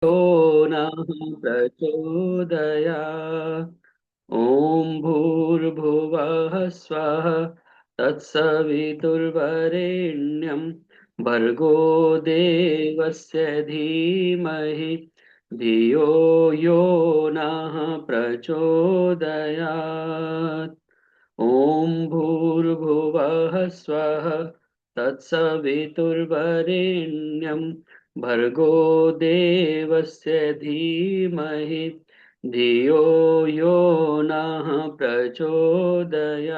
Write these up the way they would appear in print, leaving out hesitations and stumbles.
तो नः प्रचोदयात्। ॐ भूर्भुवः स्वः तत्सवितुर्वरेण्यं भर्गो देवस्य धीमहि धियो यो नः प्रचोदयात्। ॐ भूर्भुवः स्वः तत्सवितुर्वरेण्यं भर्गो देवस्य धीमहि धियो यो नः प्रचोदयात्।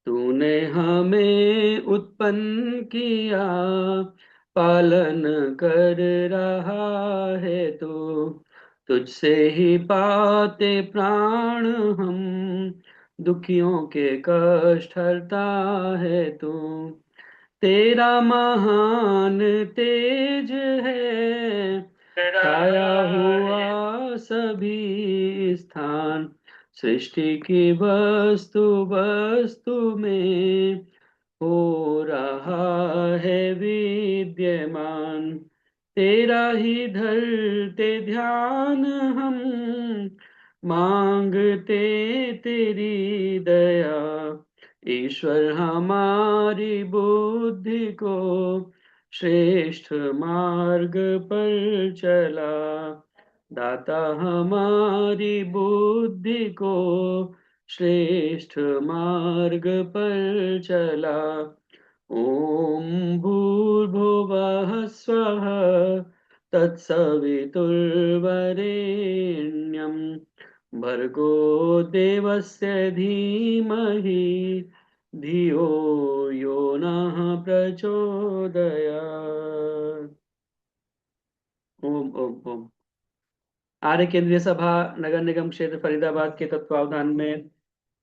तूने हमें उत्पन्न किया, पालन कर रहा है तू। तुझसे ही पाते प्राण हम, दुखियों के कष्ट हरता है तू। तेरा महान तेज है, छाया हुआ सभी स्थान। सृष्टि की वस्तु वस्तु में हो रहा है विद्यमान। तेरा ही धरते ध्यान हम, मांगते तेरी दया। ईश्वर हमारी बुद्धि को श्रेष्ठ मार्ग पर चला। दाता हमारी बुद्धि को श्रेष्ठ मार्ग पर चला। ॐ भूर्भुवः स्वः तत्सवितुर्वरेण्यं भर्गो देवस्य धीमहि धियो यो नः प्रचोदयात्। ओम ओम ओम। आर्य केंद्रीय सभा नगर निगम क्षेत्र फरीदाबाद के तत्वावधान में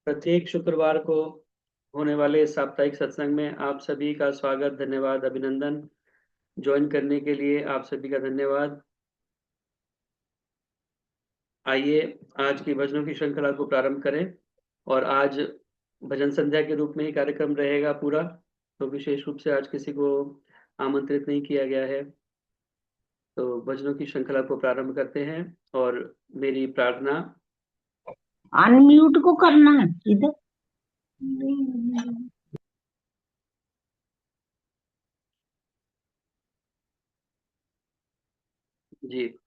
प्रत्येक शुक्रवार को होने वाले इस साप्ताहिक सत्संग में आप सभी का स्वागत, धन्यवाद, अभिनंदन। ज्वाइन करने के लिए आप सभी का धन्यवाद। आइए आज की भजनों की श्रृंखला को प्रारंभ करें। और आज भजन संध्या के रूप में ही कार्यक्रम रहेगा पूरा, तो विशेष रूप से आज किसी को आमंत्रित नहीं किया गया है। तो भजनों की श्रृंखला को प्रारंभ करते हैं। और मेरी प्रार्थना, अनम्यूट को करना है इधर। जी,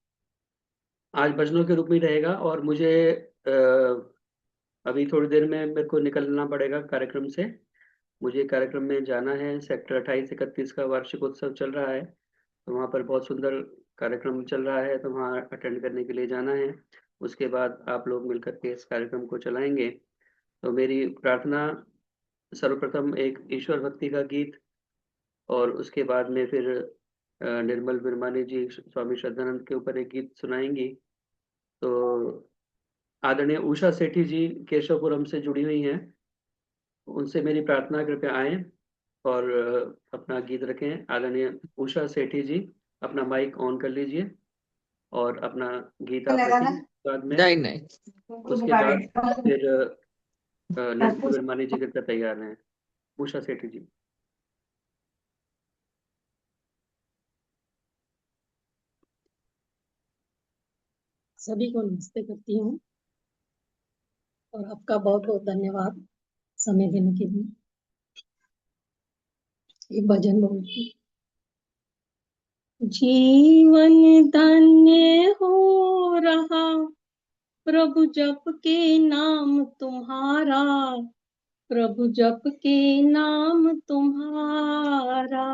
आज भजनों के रूप में ही रहेगा। और मुझे अभी थोड़ी देर में मेरे को निकलना पड़ेगा कार्यक्रम से। मुझे कार्यक्रम में जाना है, सेक्टर 28-31 का वार्षिक उत्सव चल रहा है, तो वहाँ पर बहुत सुंदर कार्यक्रम चल रहा है, तो वहाँ अटेंड करने के लिए जाना है। उसके बाद आप लोग मिलकर के इस कार्यक्रम को चलाएंगे। तो मेरी प्रार्थना, सर्वप्रथम एक ईश्वर भक्ति का गीत, और उसके बाद में फिर निर्मल बिरमानी जी स्वामी श्रद्धानंद के ऊपर एक गीत सुनाएंगी। तो आदरणीय उषा सेठी जी केशवपुरम से जुड़ी हुई हैं, उनसे मेरी प्रार्थना, कृपया आए और अपना गीत रखें। आदरणीय उषा सेठी जी, अपना माइक ऑन कर लीजिए और अपना गीत आप रखें। बाद में नहीं नहीं, उसके बाद फिर निर्मल बिरमानी जी कृपया तैयार हैं। उषा सेठी जी। सभी को नमस्ते करती हूँ और आपका बहुत बहुत धन्यवाद समय देने के लिए। एक भजन बोलती हूँ। जीवन धन्य हो रहा प्रभु जप के नाम तुम्हारा, प्रभु जप के नाम तुम्हारा।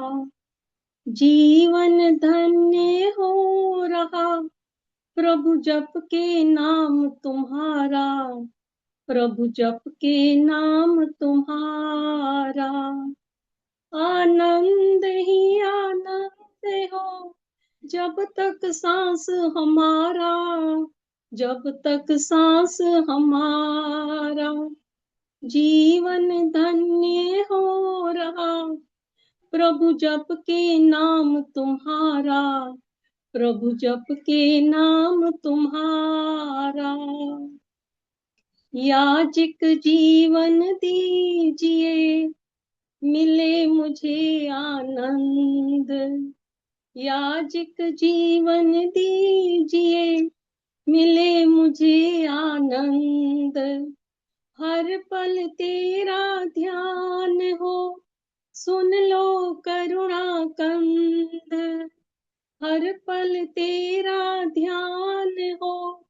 जीवन धन्य हो रहा प्रभु जप के नाम तुम्हारा, प्रभु जप के नाम तुम्हारा। आनंद ही आनंद हो जब तक सांस हमारा, जब तक सांस हमारा। जीवन धन्य हो रहा प्रभु जप के नाम तुम्हारा, प्रभु जप के नाम तुम्हारा। याजिक जीवन दीजिए मिले मुझे आनंद, याजिक जीवन दीजिए, मिले मुझे आनंद। हर पल तेरा ध्यान हो, सुन लो करुणा कंद। हर पल तेरा ध्यान हो,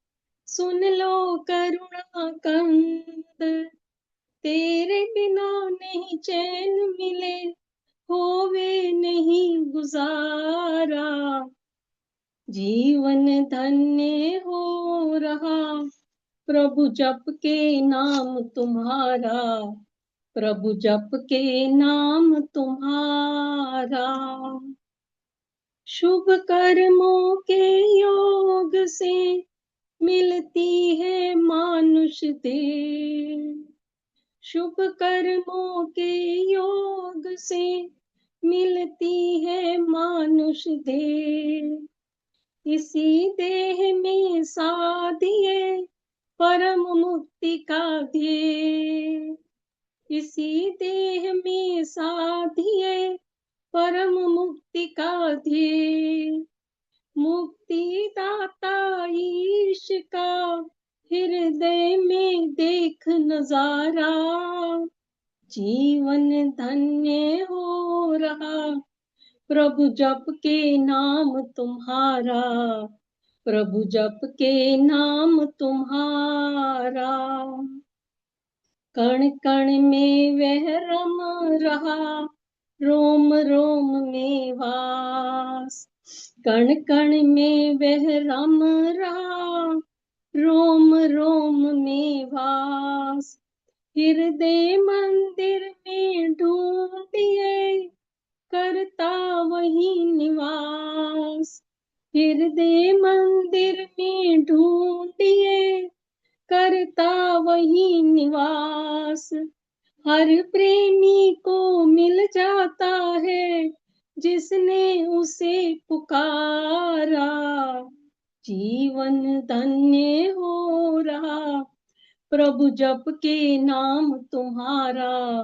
सुन लो करुणा कंद। तेरे बिना नहीं चैन मिले, होवे नहीं गुजारा। जीवन धन्य हो रहा, प्रभु जप के नाम तुम्हारा। प्रभु जप के नाम तुम्हारा। शुभ कर्मों के योग से मिलती है मानुष देह। शुभ कर्मों के योग से मिलती है मानुष देह। इसी देह में साधिए परम मुक्ति का ध्येय। इसी देह में साधिए परम मुक्ति का ध्येय। मुक्ति दाता ईश का हृदय में देख नजारा। जीवन धन्य हो रहा, प्रभु जप के नाम तुम्हारा। प्रभु जप के नाम तुम्हारा। कण कण में वह रम रहा, रोम रोम में वास। कण कण में वह रम रहा, रोम रोम में वास। हृदय मंदिर में ढूंढिए, करता वही निवास। हृदय मंदिर में ढूंढिए, करता वही निवास। हर प्रेमी को मिल जाता है, जिसने उसे पुकारा। जीवन धन्य हो रहा, प्रभु जप के नाम तुम्हारा।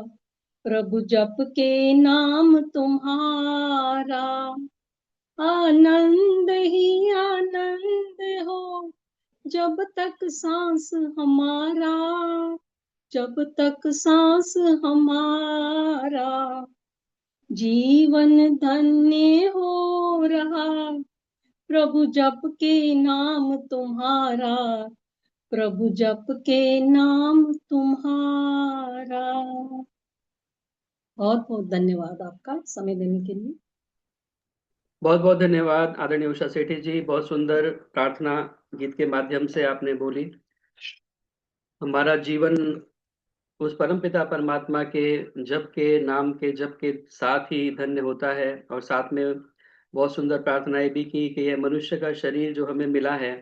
प्रभु जप के नाम तुम्हारा। आनंद ही आनंद हो, जब तक सांस हमारा। जब तक सांस हमारा। जीवन धन्य हो रहा, प्रभु जप के नाम तुम्हारा। प्रभु जप के नाम तुम्हारा। बहुत बहुत धन्यवाद आपका समय देने के लिए। बहुत बहुत धन्यवाद आदरणीय उषा सेठी जी, बहुत सुंदर प्रार्थना गीत के माध्यम से आपने बोली। हमारा जीवन उस परमपिता परमात्मा के जप के नाम के जप के साथ ही धन्य होता है। और साथ में बहुत सुंदर प्रार्थनाएं भी की कि यह मनुष्य का शरीर जो हमें मिला है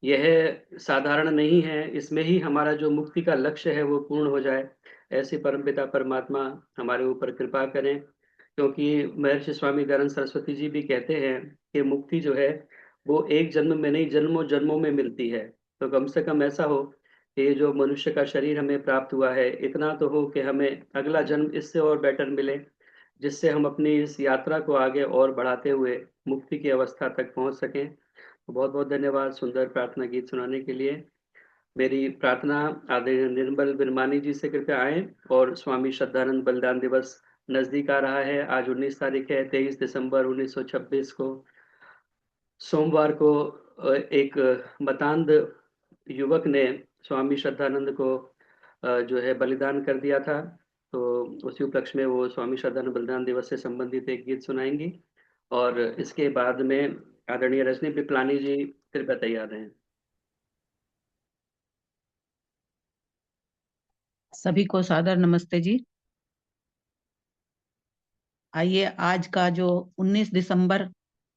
यह साधारण नहीं है, इसमें ही हमारा जो मुक्ति का लक्ष्य है वो पूर्ण हो जाए। ऐसे परमपिता परमात्मा हमारे ऊपर कृपा करें, क्योंकि महर्षि स्वामी दयानंद सरस्वती जी भी कहते हैं कि मुक्ति जो है वो एक जन्म में नहीं, जन्मों जन्मों में मिलती है। तो कम से कम ऐसा हो कि ये जो मनुष्य का शरीर हमें प्राप्त हुआ है, इतना तो हो कि हमें अगला जन्म इससे और बेटर मिले, जिससे हम अपनी इस यात्रा को आगे और बढ़ाते हुए मुक्ति की अवस्था तक पहुंच सकें। तो बहुत बहुत धन्यवाद सुंदर प्रार्थना गीत सुनाने के लिए। मेरी प्रार्थना आदरणीय निर्मल बिरमानी जी से कृपया आए। और स्वामी श्रद्धानंद बलिदान दिवस नजदीक आ रहा है। आज 19 तारीख है, 23 दिसंबर 1926 को सोमवार को एक मतांध युवक ने स्वामी श्रद्धानंद को जो है बलिदान कर दिया था। तो उसी उपलक्ष्य में वो स्वामी श्रद्धानंद बलिदान दिवस से संबंधित एक गीत सुनाएंगी। और इसके बाद में आदरणीय रजनी पिपलानी जी कृपया तैयार हैं। सभी को सादर नमस्ते जी। आइए, आज का जो 19 दिसंबर,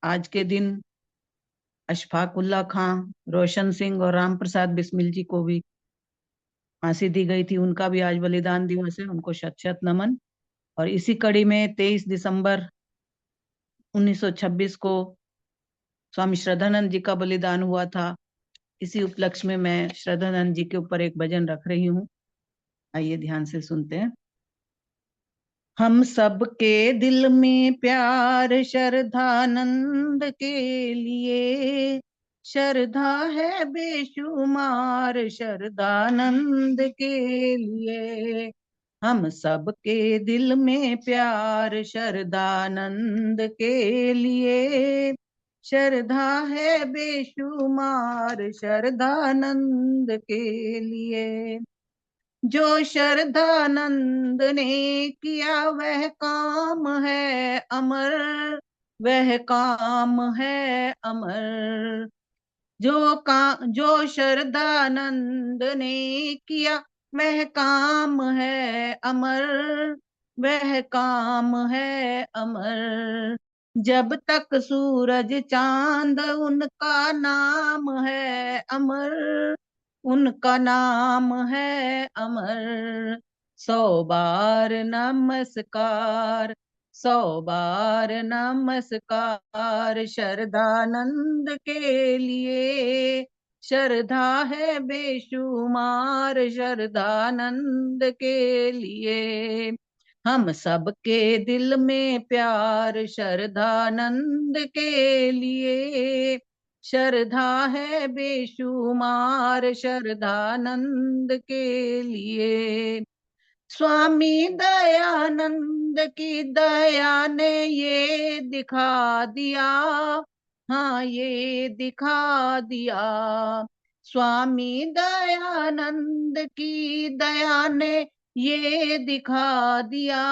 आज के दिन अशफाक उल्ला खां, रोशन सिंह और राम प्रसाद बिस्मिल जी को भी फांसी दी गई थी, उनका भी आज बलिदान दिवस है। उनको शत शत नमन। और इसी कड़ी में 23 दिसंबर 1926 को स्वामी श्रद्धानंद जी का बलिदान हुआ था। इसी उपलक्ष्य में मैं श्रद्धानंद जी के ऊपर एक भजन रख रही हूँ। आइए ध्यान से सुनते हैं। हम सबके दिल में प्यार श्रद्धानंद के लिए, श्रद्धा है बेशुमार श्रद्धानंद के लिए। हम सबके दिल में प्यार श्रद्धानंद के लिए, श्रद्धा है बेशुमार श्रद्धानंद के लिए। जो श्रद्धानंद ने किया वह काम है अमर, वह काम है अमर। जो श्रद्धानंद ने किया वह काम है अमर, वह काम है अमर। जब तक सूरज चांद उनका नाम है अमर, उनका नाम है अमर। 100 बार नमस्कार, 100 बार नमस्कार श्रद्धानंद के लिए। श्रद्धा है बेशुमार श्रद्धानंद के लिए। हम सबके दिल में प्यार श्रद्धानंद के लिए, श्रद्धा है बेशुमार श्रद्धानंद के लिए। स्वामी दयानंद की दया ने ये दिखा दिया, हाँ ये दिखा दिया। स्वामी दयानंद की दया ने ये दिखा दिया,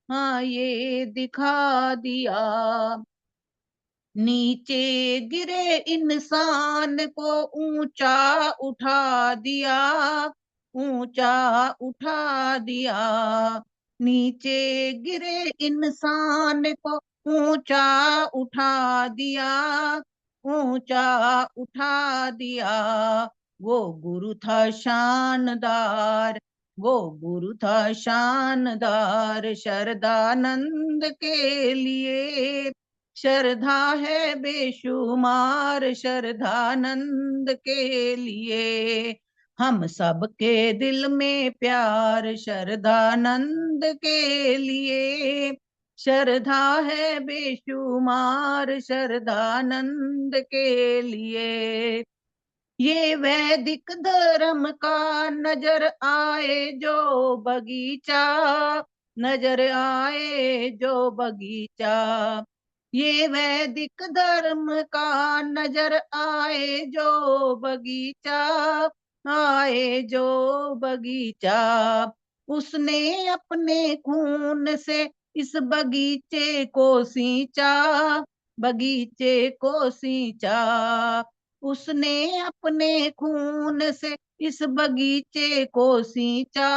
हाँ ये दिखा दिया। नीचे गिरे इंसान को ऊंचा उठा दिया, ऊंचा उठा दिया। नीचे गिरे इंसान को ऊंचा उठा दिया, ऊंचा उठा दिया। वो गुरु था शानदार, वो गुरु था शानदार श्रद्धानंद के लिए। श्रद्धा है बेशुमार श्रद्धानंद के लिए। हम सबके दिल में प्यार श्रद्धानंद के लिए। श्रद्धा है बेशुमार श्रद्धानंद के लिए। ये वैदिक धर्म का नजर आए जो बगीचा, नजर आए जो बगीचा। ये वैदिक धर्म का नजर आए जो बगीचा, आए जो बगीचा। उसने अपने खून से इस बगीचे को सींचा, बगीचे को सींचा। उसने अपने खून से इस बगीचे को सींचा,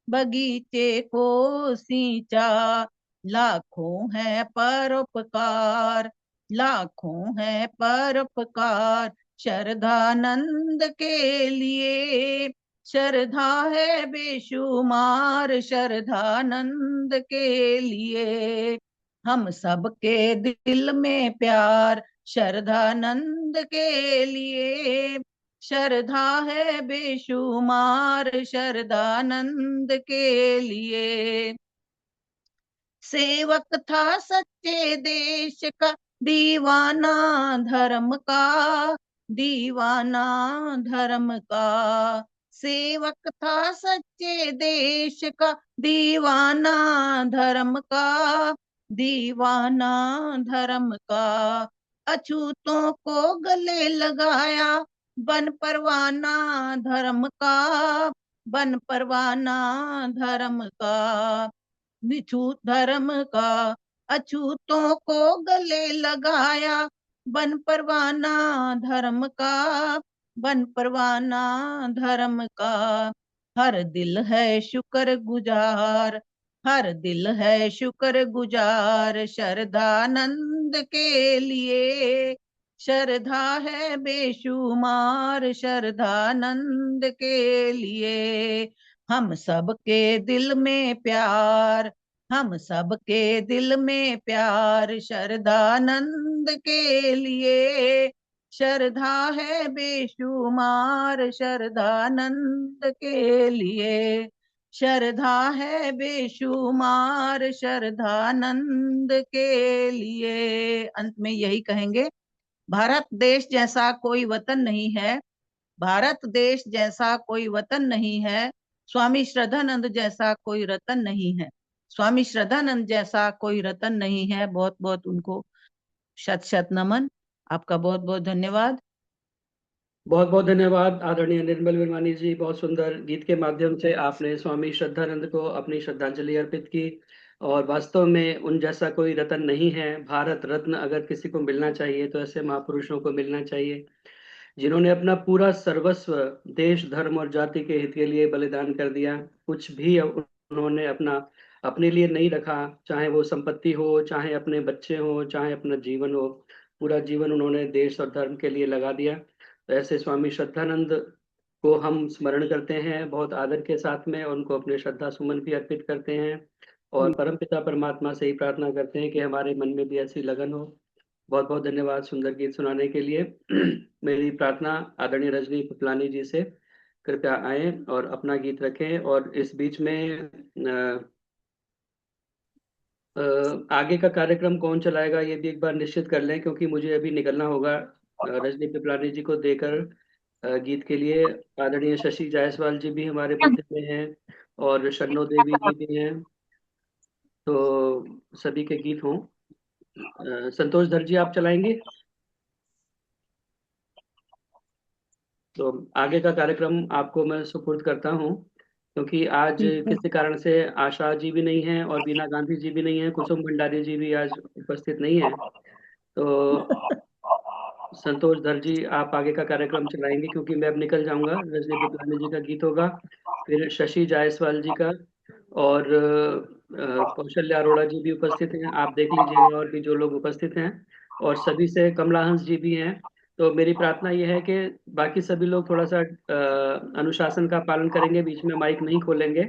बगीचे को सींचा। लाखों है परोपकार, लाखों है परोपकार श्रद्धानंद के लिए। श्रद्धा है बेशुमार श्रद्धानंद के लिए। हम सबके दिल में प्यार श्रद्धानंद के लिए। श्रद्धा है बेशुमार श्रद्धानंद के लिए। सेवक था सच्चे देश का दीवाना धर्म का, दीवाना धर्म का। सेवक था सच्चे देश का दीवाना धर्म का, दीवाना धर्म का। अछूतों को गले लगाया बन परवाना धर्म का, बन परवाना धर्म का। निछूत धर्म का अछूतों को गले लगाया बन परवाना धर्म का, बन परवाना धर्म का। हर दिल है शुक्र गुजार, हर दिल है शुक्र गुजार श्रद्धानंद के लिए। श्रद्धा है बेशुमार श्रद्धानंद के लिए। हम सबके दिल में प्यार, हम सबके दिल में प्यार श्रद्धानंद के लिए। श्रद्धा है बेशुमार श्रद्धानंद के लिए। श्रद्धा है बेशुमार श्रद्धानंद के लिए। अंत में यही कहेंगे, भारत देश जैसा कोई वतन नहीं है, भारत देश जैसा कोई वतन नहीं है, स्वामी श्रद्धानंद जैसा कोई रतन नहीं है, स्वामी श्रद्धानंद जैसा कोई रतन नहीं है। बहुत बहुत उनको शत शत नमन। आपका बहुत बहुत धन्यवाद। बहुत बहुत धन्यवाद आदरणीय निर्मल विरमानी जी। बहुत सुंदर गीत के माध्यम से आपने स्वामी श्रद्धानंद को अपनी श्रद्धांजलि अर्पित की। और वास्तव में उन जैसा कोई रत्न नहीं है। भारत रत्न अगर किसी को मिलना चाहिए तो ऐसे महापुरुषों को मिलना चाहिए, जिन्होंने अपना पूरा सर्वस्व देश धर्म और जाति के हित के लिए बलिदान कर दिया। कुछ भी उन्होंने अपने लिए नहीं रखा, चाहे वो संपत्ति हो, चाहे अपने बच्चे हो, चाहे अपना जीवन हो। पूरा जीवन उन्होंने देश और धर्म के लिए लगा दिया। तो ऐसे स्वामी श्रद्धानंद को हम स्मरण करते हैं बहुत आदर के साथ में, और उनको अपने श्रद्धा सुमन भी अर्पित करते हैं। और परमपिता परमात्मा से ही प्रार्थना करते हैं कि हमारे मन में भी ऐसी लगन हो। बहुत बहुत धन्यवाद सुंदर गीत सुनाने के लिए। मेरी प्रार्थना आदरणीय रजनी पुतलानी जी से, कृपया आए और अपना गीत रखें। और इस बीच में आगे का कार्यक्रम कौन चलाएगा ये भी एक बार निश्चित कर लें, क्योंकि मुझे अभी निकलना होगा रजनी पिपलानी जी को देकर गीत के लिए। आदरणीय शशि जायसवाल जी भी हमारे मध्य में हैं, और शन्नो देवी जी भी हैं। तो सभी के गीत हों। संतोष धर जी, आप चलाएंगे? तो आगे का कार्यक्रम आपको मैं सुपुर्द करता हूँ, क्योंकि आज ठीक है। किसी कारण से आशा जी भी नहीं है और बीना गांधी जी भी नहीं है, कुसुम भंडारी जी भी आज उपस्थित नहीं है। तो संतोष धर जी, आप आगे का कार्यक्रम चलाएंगे, क्योंकि मैं अब निकल जाऊंगा। रजनी पिपलानी जी का गीत होगा, फिर शशि जायसवाल जी का, और कौशल्या अरोड़ा जी भी उपस्थित हैं। आप देख लीजिएगा और भी जो लोग उपस्थित हैं, और सभी से कमला हंस जी भी हैं। तो मेरी प्रार्थना यह है कि बाकी सभी लोग थोड़ा सा अनुशासन का पालन करेंगे, बीच में माइक नहीं खोलेंगे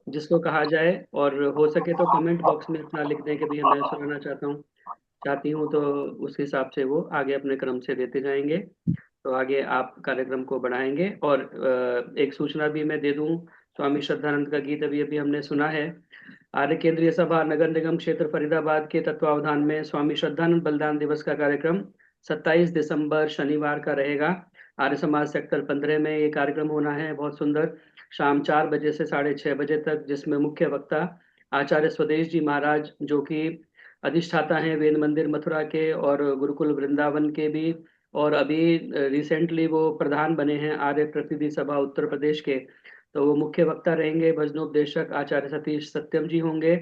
जिसको कहा जाए। और हो सके तो कमेंट बॉक्स में अपना लिख दें कि भैया मैं सुनाना चाहती हूँ, तो उस हिसाब से वो आगे अपने क्रम से देते जाएंगे। तो आगे आप कार्यक्रम को बढ़ाएंगे। और एक सूचना भी मैं दे दूं, स्वामी श्रद्धानंद का गीत अभी अभी हमने सुना है। आर्य केंद्रीय सभा नगर निगम क्षेत्र फरीदाबाद के तत्वावधान में स्वामी श्रद्धानंद बलिदान दिवस का कार्यक्रम 27 दिसंबर शनिवार का रहेगा। आर्य समाज सेक्टर 15 में ये कार्यक्रम होना है, बहुत सुंदर। शाम 4 बजे से 6:30 बजे तक, जिसमें मुख्य वक्ता आचार्य स्वदेश जी महाराज, जो कि अधिष्ठाता हैं वेद मंदिर मथुरा के और गुरुकुल वृंदावन के भी, और अभी रिसेंटली वो प्रधान बने हैं आर्य प्रतिनिधि सभा उत्तर प्रदेश के। तो वो मुख्य वक्ता रहेंगे। भजनोपदेशक आचार्य सतीश सत्यम जी होंगे,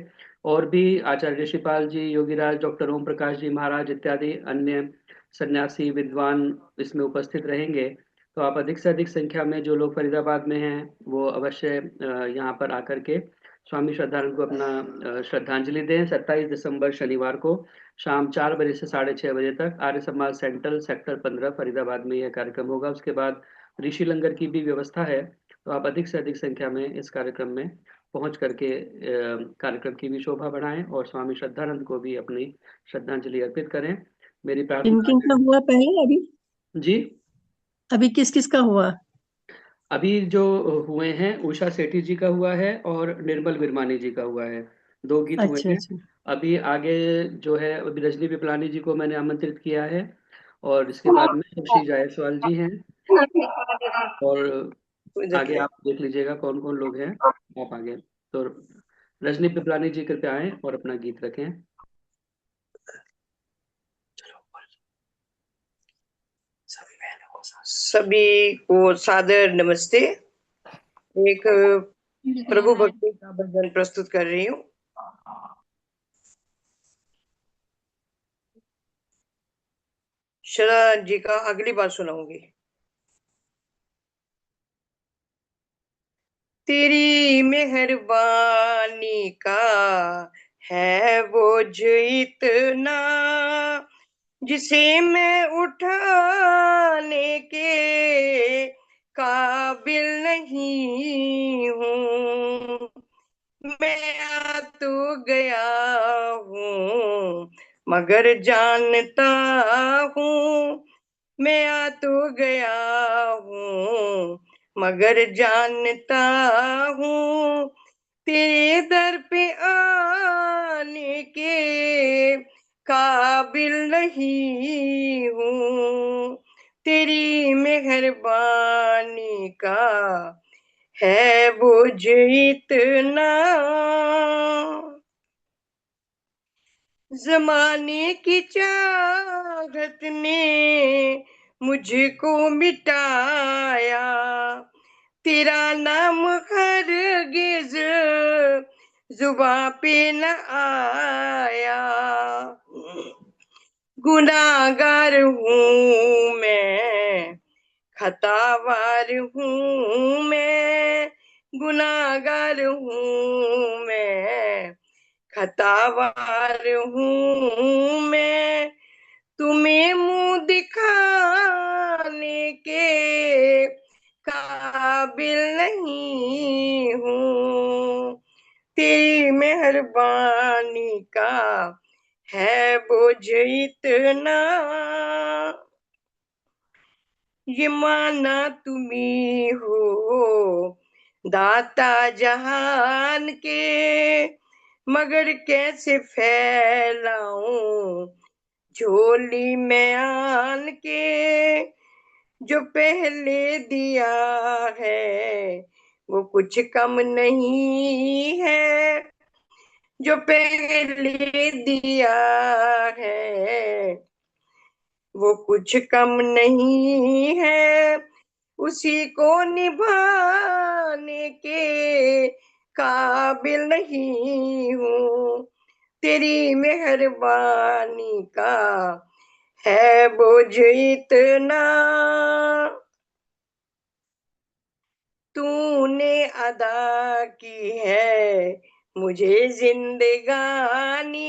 और भी आचार्य ऋषिपाल जी, योगीराज, डॉक्टर ओम प्रकाश जी महाराज इत्यादि अन्य सन्यासी विद्वान इसमें उपस्थित रहेंगे। तो आप अधिक से अधिक संख्या में जो लोग फरीदाबाद में हैं वो अवश्य यहाँ पर आकर के स्वामी श्रद्धानंद को अपना श्रद्धांजलि दें। 27 दिसंबर शनिवार को शाम 4 बजे से 6:30 बजे तक आर्य समाज सेंट्रल सेक्टर 15 फरीदाबाद में यह कार्यक्रम होगा। उसके बाद ऋषि लंगर की भी व्यवस्था है। तो आप अधिक से अधिक संख्या में इस कार्यक्रम में पहुंच करके कार्यक्रम की भी शोभा बढ़ाएं और स्वामी श्रद्धानंद को भी अपनी श्रद्धांजलि अर्पित करें। मेरी किन प्रार्थना किन का हुआ पहले? अभी जी। अभी किस किस का हुआ? अभी जो हुए हैं, उषा सेठी जी का हुआ है और निर्मल विरमानी जी का हुआ है। 2 गीत हुए अच्छा हैं। अच्छा। अभी आगे जो है, अभी रजनी पिपलानी जी को मैंने आमंत्रित किया है, और इसके बाद में शशि जायसवाल जी हैं। और आगे आप देख लीजिएगा कौन कौन लोग हैं। आप आगे तो रजनी पिपलानी जी कृपया आए और अपना गीत रखें। सभी को सादर नमस्ते। एक प्रभु भक्ति का भजन प्रस्तुत कर रही हूँ। श्रद्धा जी का अगली बार सुनाऊंगी। तेरी मेहरबानी का है बोझ इतना, जिसे मैं उठाने के काबिल नहीं हूँ। मैं आ तो गया हूँ मगर जानता हूँ, मैं आ तो गया हूँ मगर जानता हूँ, तेरे दर पे आने के काबिल नहीं हूँ, तेरी मेहरबानी का है बोझ इतना। जमाने की चाहत ने मुझको मिटाया, तेरा नाम हरगिज जुबां पे न आया। गुनाहगार हूँ मैं, खतावार हूँ मैं, गुनाहगार हूँ मैं, खतावार हूँ मैं। तुम्हें मुंह दिखाने के काबिल नहीं हूँ, तेरी मेहरबानी का है बोझ इतना। ये माना तुम्ही हो दाता जहान के, मगर कैसे फैलाऊं झोली में आन के। जो पहले दिया है वो कुछ कम नहीं है, जो पहले दिया है वो कुछ कम नहीं है। उसी को निभाने के काबिल नहीं हूँ, तेरी मेहरबानी का है बोझ इतना। तूने अदा की है मुझे जिंदगानी,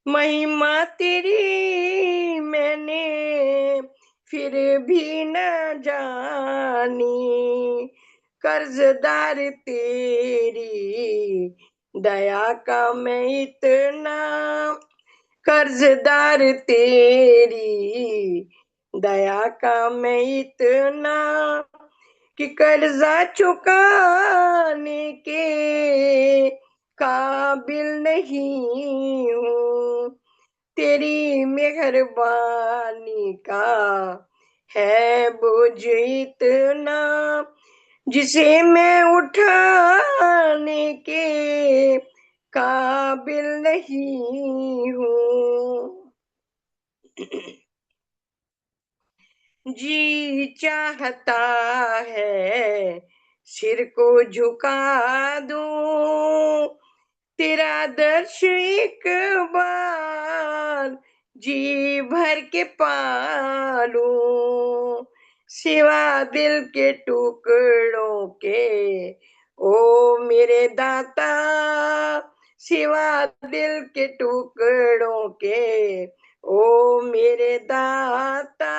महिमा तेरी मैंने फिर भी न जानी। कर्जदार तेरी दया का मैं इतना, कर्जदार तेरी दया का मैं इतना, कि कर्जा चुकाने के काबिल नहीं हूँ, तेरी मेहरबानी का है बोझ इतना। जिसे मैं उठाने के काबिल नहीं हूँ। जी चाहता है सिर को झुका दूं, तेरा दर्श एक बार जी भर के पालूं। सिवा दिल के टुकड़ों के ओ मेरे दाता, सिवा दिल के टुकड़ों के ओ मेरे दाता।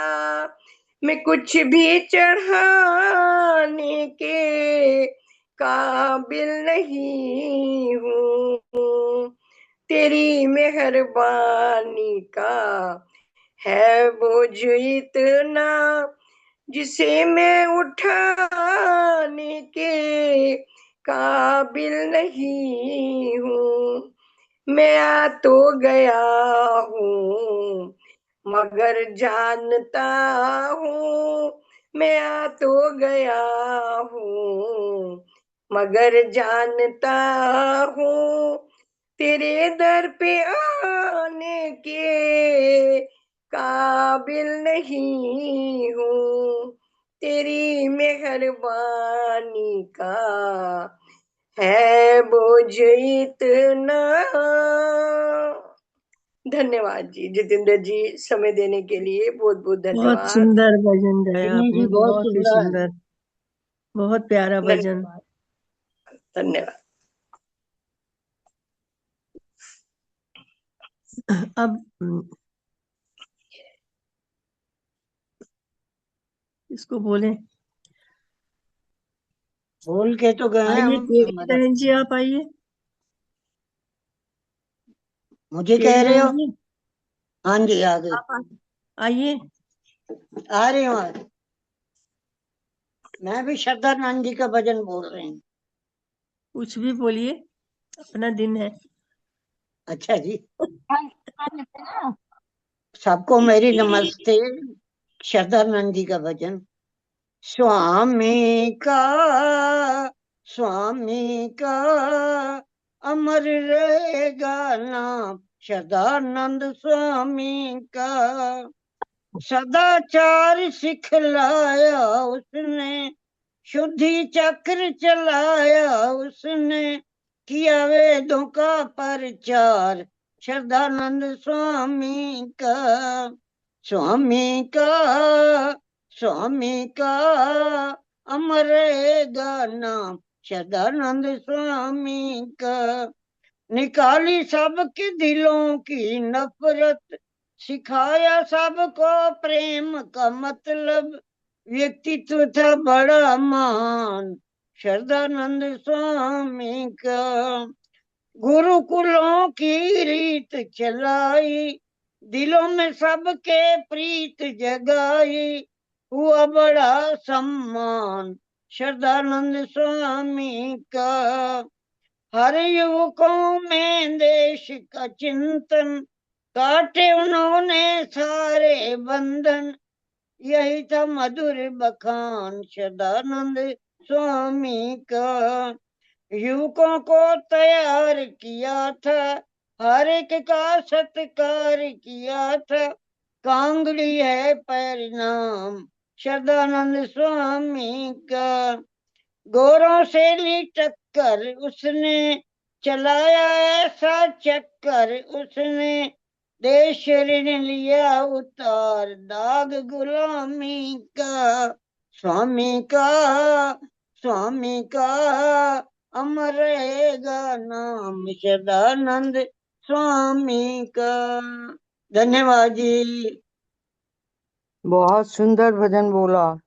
मैं कुछ भी चढ़ाने के काबिल नहीं हूँ, तेरी मेहरबानी का है बोझ इतना। जिसे मैं उठाने के काबिल नहीं हूँ। मैं आ तो गया हूँ मगर जानता हूँ, मैं आ तो गया हूँ मगर जानता हूँ, तेरे दर पे आने के काबिल नहीं हूँ, तेरी मेहरबानी का है बोझ इतना। धन्यवाद जी जितेंद्र जी, समय देने के लिए बहुत बहुत बहुत धन्यवाद। सुंदर भजन गाया रजनी आपने, जी बहुत बहुत ही सुंदर। सुंदर, बहुत प्यारा भजन। धन्यवाद धन्यवाद। अब इसको बोले, बोल के तो गए आइए हम। केवी बहन जी, आप आइए। मुझे केवी कह रहे हो? बहन जी, हाँ जी आ गए, आप आइए। आ रही हूँ। आ रही। मैं भी श्रद्धानंद जी का भजन बोल रही हूँ। कुछ भी बोलिए, अपना दिन है। अच्छा जी, सबको मेरी नमस्ते। श्रद्धानंद जी का भजन। स्वामी का अमर रहेगा नाम, सदानंद स्वामी का। सदाचार सिखलाया उसने, शुद्धि चक्र चलाया उसने, किया वेदों का प्रचार, श्रद्धानंद स्वामी का। स्वामी का अमर रहेगा नाम, सदानंद स्वामी का। निकाली सबके दिलों की नफरत, सिखाया सबको प्रेम का मतलब, व्यक्तित्व था बड़ा महान, श्रद्धानंद स्वामी का। गुरुकुलों की रीत चलाई, दिलों में सबके प्रीत जगाई, हुआ बड़ा सम्मान, श्रद्धानंद स्वामी का। हर युवकों में देश का चिंतन, काटे उन्होंने सारे बंधन, यही था मधुर बखान, सदानंद स्वामी का। युवकों को तैयार किया था, हर एक का सत्कार किया था, कांगड़ी है परिणाम, सदानंद स्वामी का। गोरों से ली टक्कर उसने, चलाया ऐसा चक्कर उसने, देश ऋण लिया उतार, दाग गुलामी का। स्वामी का अमर रहेगा नाम, सदानंद स्वामी का। धन्यवाद जी। बहुत सुंदर भजन बोला।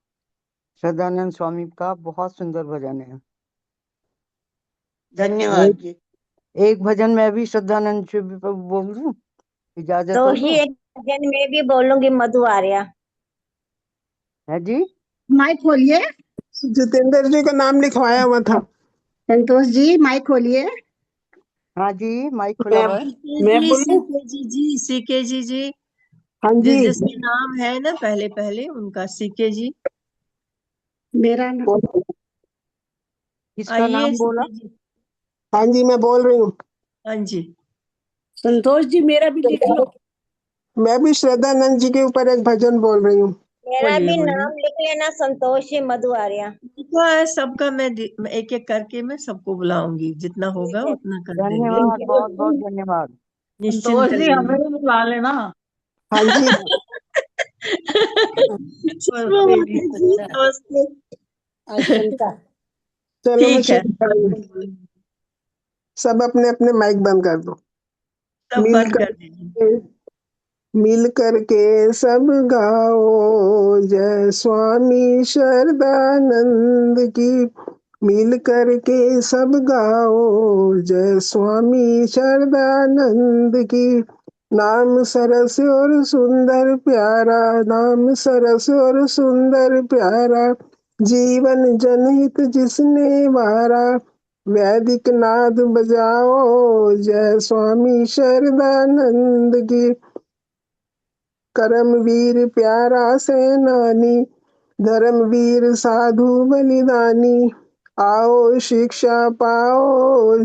सदानंद स्वामी का बहुत सुंदर भजन है। धन्यवाद जी। एक भजन मैं भी सदानंद जी पे बोल दूं, इजाजत तो हो ही तो? एक भजन में भी बोलूंगी, मधु आर्या। है जी, माइक खोलिए। जितेंद्र जी का नाम लिखवाया हुआ था। संतोष जी माइक खोलिए। हाँ जी, माइक खुला हुआ है। मैं बोलूं? सीके जी हाँ जी, जिसके नाम है ना पहले पहले उनका, सीके जी। मेरा नाम किसका नाम बोला? हाँ जी, मैं बोल रही हूँ। हाँ जी, संतोष जी मेरा भी लिख लो। मैं भी श्रद्धानंद जी के ऊपर एक भजन बोल रही हूँ। मेरा बोलिए भी बोलिए। नाम लिख लेना, संतोषी मधु आर्या। सबका मैं एक एक करके मैं सबको बुलाऊंगी, जितना होगा उतना कर देंगे। धन्यवाद, बहुत बहुत धन्यवाद। निश्चिंत जी हमें भी बुला लेना। हाँ जी, नमस्ते। चलो मैं ठीक है, सब अपने अपने माइक बंद कर दो। सब मिल बंद कर दीजिए। मिल करके सब गाओ, जय स्वामी शरदानंद की। मिल करके सब गाओ, जय स्वामी शरदानंद की। नाम सरस और सुंदर प्यारा, नाम सरस और सुंदर प्यारा, जीवन जनहित जिसने वारा। वैदिक नाद बजाओ, जय स्वामी शरदानंद की। करमवीर प्यारा सेनानी, धर्मवीर साधु बलिदानी। आओ शिक्षा पाओ,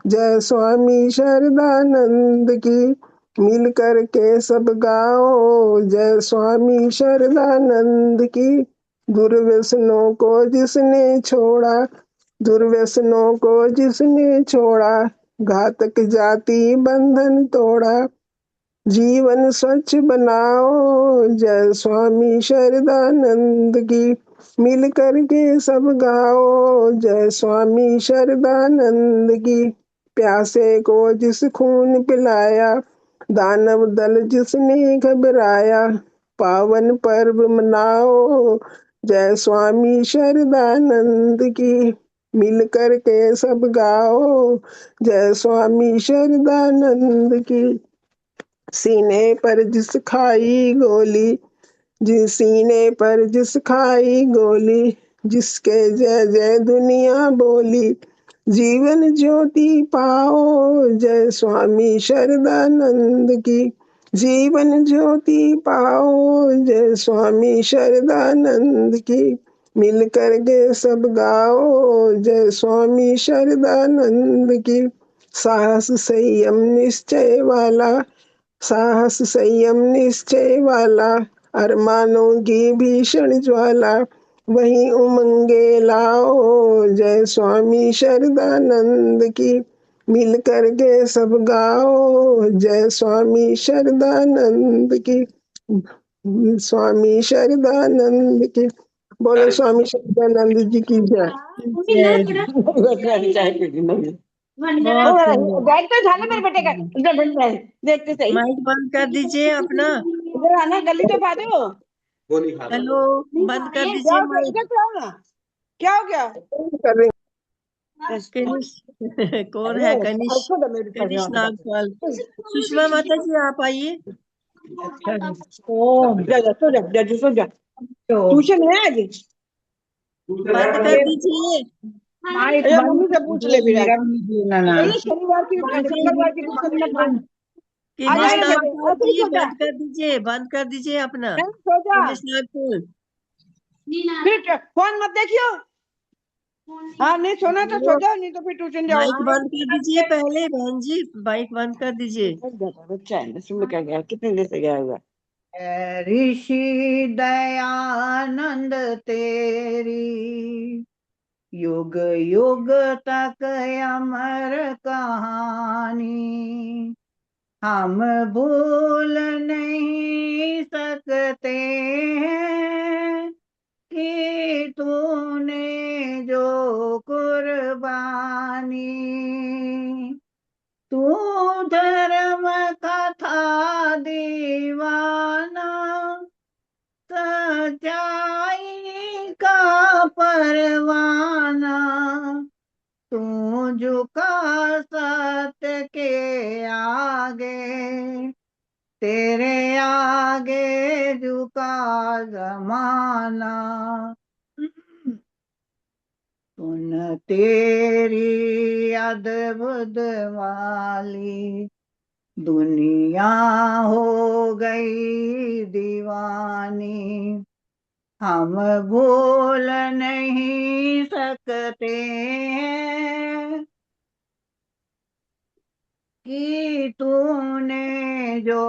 जय स्वामी शरदानंद की। मिल कर के सब गाओ, जय स्वामी शरदानंद की। दुर्व्यसनों को जिसने छोड़ा, दुर्व्यसनों को जिसने छोड़ा, घातक जाति बंधन तोड़ा। जीवन स्वच्छ बनाओ, जय स्वामी शरदानंद की। मिल करके सब गाओ, जय स्वामी शरदानंद की। प्यासे को जिस खून पिलाया, दानव दल जिसने घबराया। पावन पर्व मनाओ, जय स्वामी शरदानंद की। मिल करके सब गाओ, जय स्वामी शरदानंद की। सीने पर जिस खाई गोली, जिस सीने पर जिस खाई गोली, जिसके जय जय दुनिया बोली। जीवन ज्योति पाओ जय स्वामी शरदानंद की। जीवन ज्योति पाओ जय स्वामी शरदानंद की। मिल कर के सब गाओ जय स्वामी शरदानंद की। साहस संयम निश्चय वाला, साहस संयम निश्चय वाला, अरमानों की भीषण ज्वाला, वही उमंगे लाओ जय स्वामी शरदानंद की। मिल कर के सब गाओ जय स्वामी शरदानंद की। स्वामी शरदानंद की। बोलो स्वामी शरदानंद जी की जय। जय। बहुत सुंदर। बैग तो झालं मेरे बेटे का, इधर बैठ जाए, देखते सही। माइक बंद कर दीजिए अपना। इधर आना, गली तो पा दो। हेलो, बंद कर क्या दीजिए हो गया? माइक। इधर तो आओ ना। क्या हो गया? कर रहे कनिष कौन है? कनिष, छोड़ो मेरे पास कनिष यहाँ पे। नागपाल। सुषमा माता जी आप आइए। जा जा, सो जा, जा सो जा। ट्यूशन है आज? बंद कर दीजिए। अरे मम्मी से पूछ ले फिर आज। ना ये शनिवार की मंगलवार की ट्यूशन मत लो। आ कनिष जाएगा बेटे, नागपाल ऐसे ही जी सो जा। बंद कर दीजिए, बंद कर दीजिए अपना। नहीं, सो जा। कनिष नागपाल। फिर फोन मत देखियो। हाँ, नहीं सोना तो सो जाओ, नहीं तो फिर ट्यूशन जाओ। माइक बंद कर दीजिए पहले बहन जी, माइक बंद कर दीजिए। बच्चा है ना, सुन क्या गया, कितने देर से गया हुआ। ऋषि दयानंद तेरी युग युग तक अमर कहानी। हम भूल नहीं सकते हैं कि तूने जो कुर्बानी। तू धर्म का था दीवाना, सच्चाई का परवाना। तू झुका सत्य के आगे, तेरे आगे झुका जमाना। सुन तेरी अद्भुत वाली दुनिया हो गई दीवानी। हम भूल नहीं सकते हैं कि तूने जो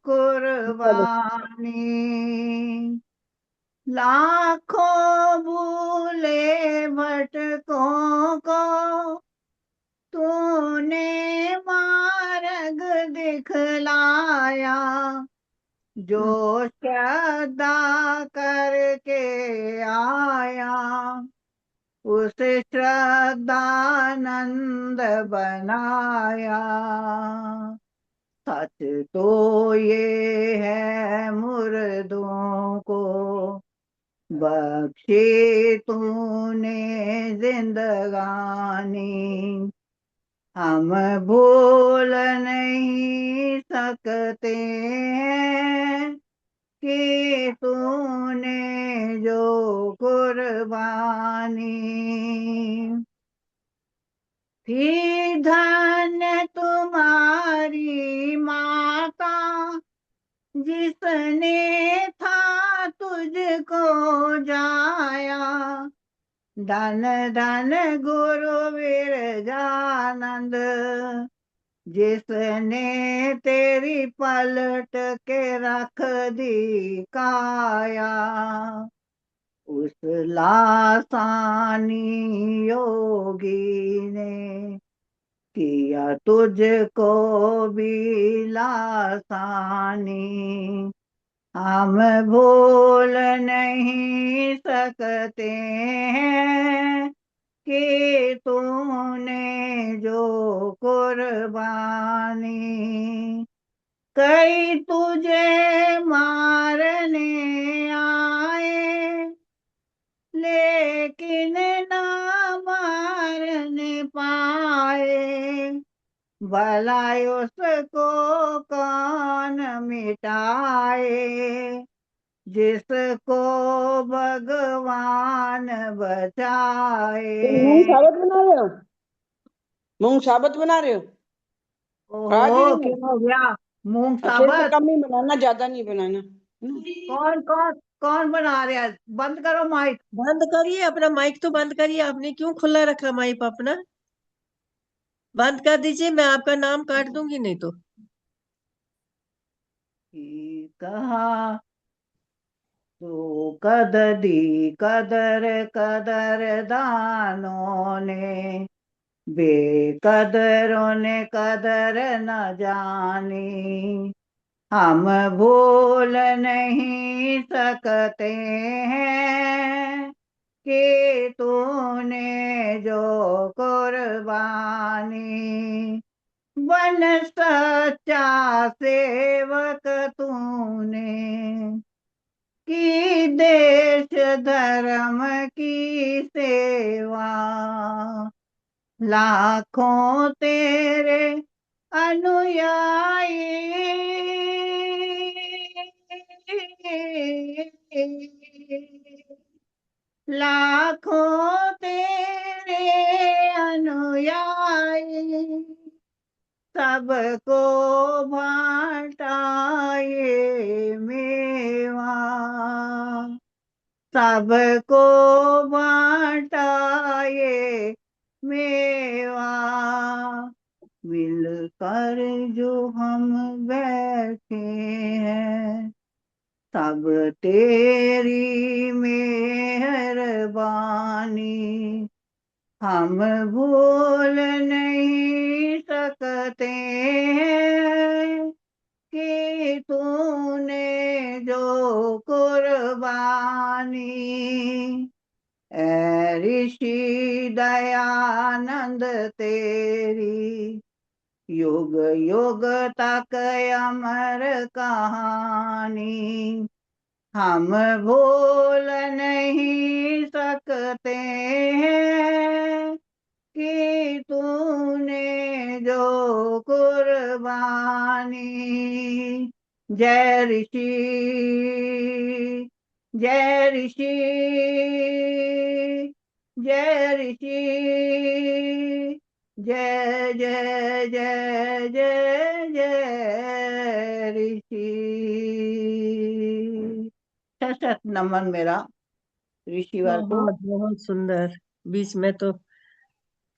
कुर्बानी। लाखों भूले भटकों को तूने मार्ग दिखलाया। जो श्रद्धा करके आया, उसे श्रद्धानंद बनाया। सच तो ये है मुर्दों को बख्शे तूने जिंदगानी। हम भूल नहीं सकते हैं कि तूने जो कुर्बानी। थी धन्य तुम्हारी माता, जिसने था तुझको जाया। धन धन गुरु विरजानंद, जिसने तेरी पलट के रख दी काया। उस लासानी योगी ने किया तुझको भी लासानी। हम भूल नहीं सकते हैं कि तूने जो कुर्बानी। कई तुझे मारने आए, लेकिन ना मारने पाए। भला उसको कौन मिटाए, जिसको भगवान बचाए। नई भारत बना रहे हो? मूंग साबुत बना रहे हो? आज ओहो, ही क्या हो गया? मूंग थोड़ा सा साबत? कम ही बनाना, ज्यादा नहीं बनाना। कौन कौन कौन बना रहा है? बंद करो माइक। बंद करिए अपना माइक, तो बंद करिए। आपने क्यों खुला रखा माइक अपना? बंद कर दीजिए, मैं आपका नाम काट दूंगी नहीं तो। कहा तो कददी कदर कदर दानों ने, बेकदरों ने कदर न जानी। हम भूल नहीं सकते हैं कि तूने जो कुर्बानी, बन सच्चा सेवक तूने, की देश धर्म की सेवा। लाखों तेरे अनुयायी, लाखों तेरे अनुयायी, सबको बांटा ये मेवा, सबको बांटा ये मेवा। मिलकर जो हम बैठे हैं, सब तेरी मेहरबानी। हम भूल नहीं सकते हैं कि तूने जो कुर्बानी। ऐ ऋषि दयानंद तेरी, युग युग तक अमर कहानी। हम भूल नहीं सकते हैं कि तूने जो कुर्बानी। जय ऋषि, जय ऋषि, जय ऋषि, जय जय जय जय जय ऋषि। सशत नमन मेरा ऋषिवर को। बहुत बहुत सुंदर। बीच में तो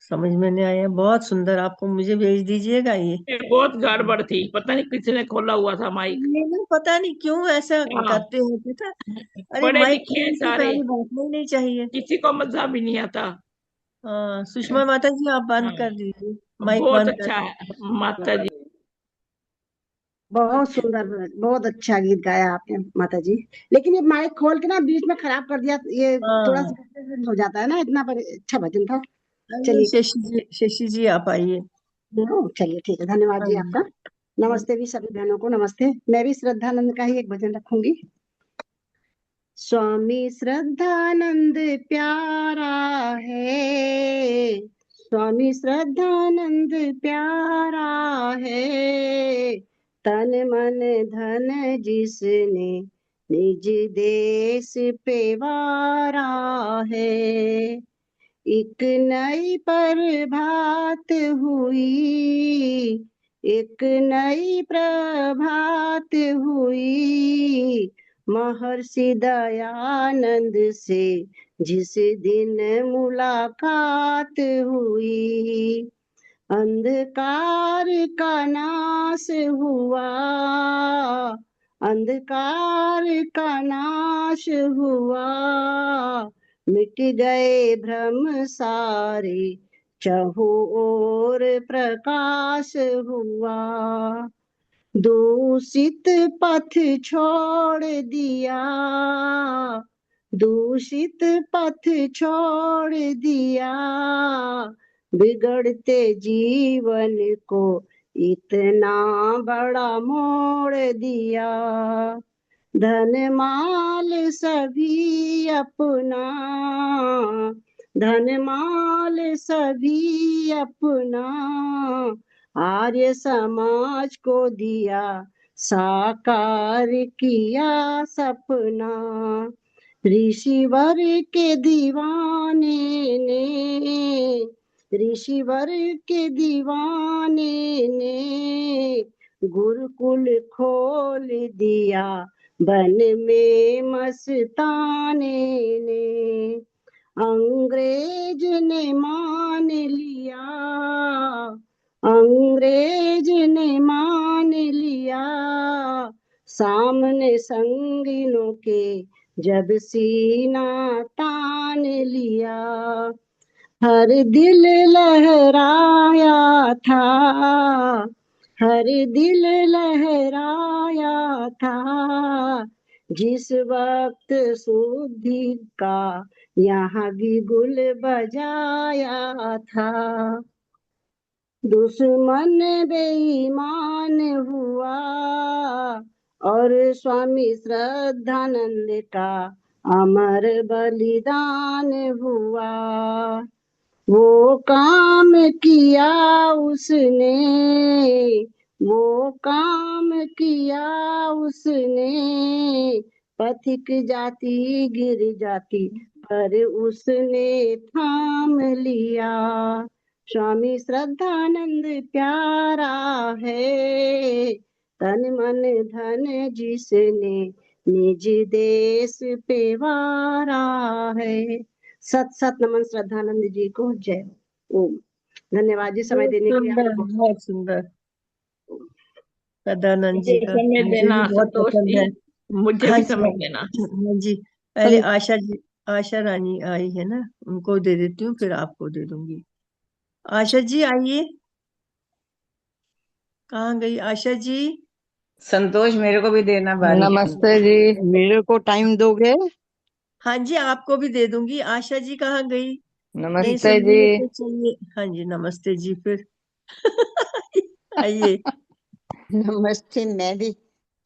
समझ में नहीं आया। बहुत सुंदर, आपको मुझे भेज दीजिएगा ये। ये बहुत गड़बड़ थी, पता नहीं किसने खोला हुआ था माइक। ये ना, पता नहीं क्यों ऐसा हाँ, करते हैं बेटा। अरे पढ़े माइक लिखे हैं खोल के सारे, सारी बैठना ही नहीं चाहिए। किसी को मजा भी नहीं आता। हाँ, सुषमा माता जी आप बंद कर हाँ, दीजिए, माइक बहुत बंद कर अच्छा है माता जी। बहुत सुंदर, बहुत अच्छा गीत गाया आपने माता जी। लेकिन ये माइक खोल के ना बीच में खराब कर दिया, ये थोड़ा सा हाँ। डिस्टर्बेंस हो जाता है ना। इतना पर अच्छा भजन था। आइए चलिए, शशि जी आप आइए। चलिए ठीक है, धन्यवाद जी आइए। आपका। नमस्ते भी सभी बहनों को नमस्ते। मैं भी श्रद्धानंद का ही एक भजन रखूंगी। स्वामी श्रद्धानंद प्यारा है, स्वामी श्रद्धानंद प्यारा है। तन मन धन जिसने निज देश पे वारा है। एक नई प्रभात हुई, एक नई प्रभात हुई, महर्षि दयानंद से जिस दिन मुलाकात हुई। अंधकार का नाश हुआ, अंधकार का नाश हुआ, मिट गए भ्रम सारे, चहुं ओर प्रकाश हुआ। दूषित पथ छोड़ दिया, दूषित पथ छोड़ दिया, बिगड़ते जीवन को इतना बड़ा मोड़ दिया। धन माल सभी अपना, धन माल सभी अपना, आर्य समाज को दिया, साकार किया सपना। ऋषिवर के दीवाने ने, ऋषिवर के दीवाने ने गुरुकुल खोल दिया, बन में मस्ताने ने। अंग्रेज ने मान लिया, अंग्रेज ने मान लिया, सामने संगीनों के जब सीना तान लिया। हर दिल लहराया था, हर दिल लहराया था, जिस वक्त सुधि का यहाँ भी गुल बजाया था। दुश्मन बेईमान हुआ और स्वामी श्रद्धानंद का अमर बलिदान हुआ। वो काम किया उसने, वो काम किया उसने, पथिक जाति गिर जाती पर उसने थाम लिया। स्वामी श्रद्धानंद प्यारा है, तन मन धन जिसने निज देश पे वारा है। सत सत नमन श्रद्धानंद जी को जय ओम। धन्यवाद जी समय देने के लिए। सुंदर, बहुत सुंदर। सदानंद जी मुझे का समय मुझे देना भी बहुत संतोष पसंद है। जी, मुझे हाँ भी जी, समय देना। हाँ जी। पहले आशा जी, आशा रानी आई है ना, उनको दे देती हूँ, फिर आपको दे दूंगी। आशा जी आइए। कहाँ गई आशा जी? संतोष मेरे को भी देना बारी। नमस्ते जी, मेरे को टाइम दोगे? हाँ जी, आपको भी दे दूंगी। आशा जी कहाँ गई? नहीं नमस्ते सुन रही है जी। तो चलिए। हाँ जी, नमस्ते जी। फिर आइए। नमस्ते, मैं भी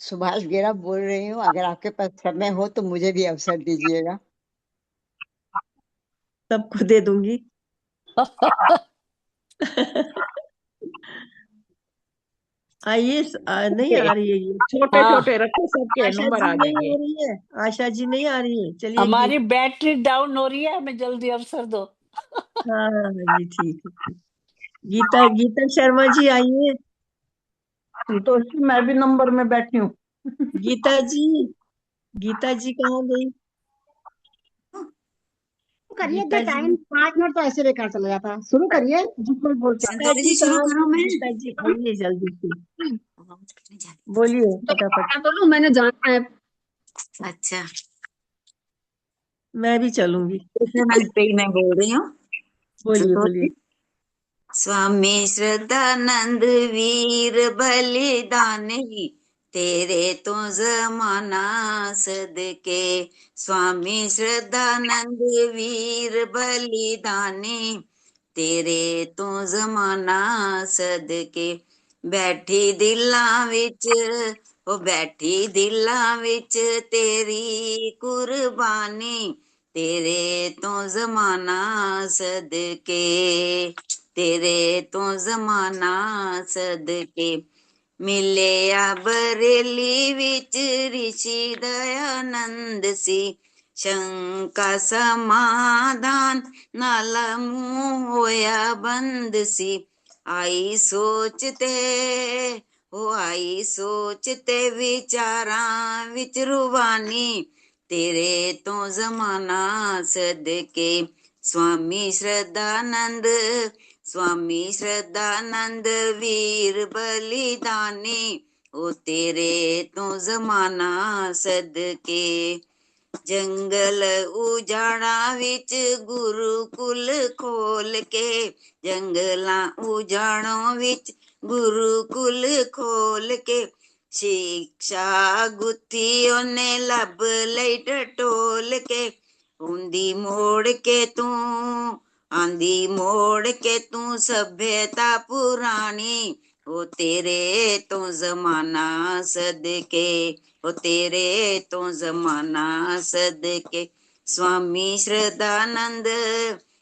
सुभाष गेरा बोल रही हूँ। अगर आपके पास समय हो तो मुझे भी अवसर दीजिएगा। सबको दे दूंगी। आइए। नहीं आ रही है ये। छोटे छोटे रखो, सबके आशा नंबर जी आ नहीं जाएंगे। आ रही है, आशा जी नहीं आ रही है। चलिए हमारी बैटरी डाउन हो रही है, हमें जल्दी अवसर दो। हाँ हाँ जी, ठीक है। गीता, गीता शर्मा जी आइए। संतोष जी मैं भी नंबर में बैठी हूँ। गीता जी, गीता जी कहाँ गई? करिए, गीता जी, 5 मिनट तो ऐसे बेकार चला जाता है। शुरू करिए, जिसको बोलते हैं। गीता जी कहाँ गई? गीता जी आइए जल्दी से, बोलिए फटाफट। मैं बोलूं, मैंने जाना है। अच्छा, मैं भी चलूंगी। मैं बोल रही हूँ। बोलिए बोलिए। स्वामी श्रद्धानंद वीर बलिदानी, तेरे तो जमाना सदके। स्वामी श्रद्धानंद वीर बलिदानी, तेरे तो जमाना सदके। बैठी दिलां विच, ओ बैठी दिलां विच तेरी कुर्बानी, तेरे तो जमाना सदके। तेरे तो जमाना सदके। मिले बरेली विच ऋषि दयानंद सी, शंका समाधान नाल मुंह होया बंद सी। आई सोचते, ओ आई सोचते विचारां विच रुवानी, तेरे तो जमाना सदके। स्वामी श्रद्धानंद, स्वामी श्रद्धानंद वीर बलिदानी, ओ तेरे तो जमाना सदके। जंगल उजाड़ा विच गुरुकुल खोल के, जंगलां उजाड़ों विच गुरुकुल खोल के, शिक्षा गुत्थी ओने लब लई टटोल के। आंदी मोड़ के तू, आंदी मोड़ के तू सभ्यता पुरानी, ओ तेरे तो जमाना सदके। ओ तेरे तो जमाना सदके। स्वामी श्रद्धानंद,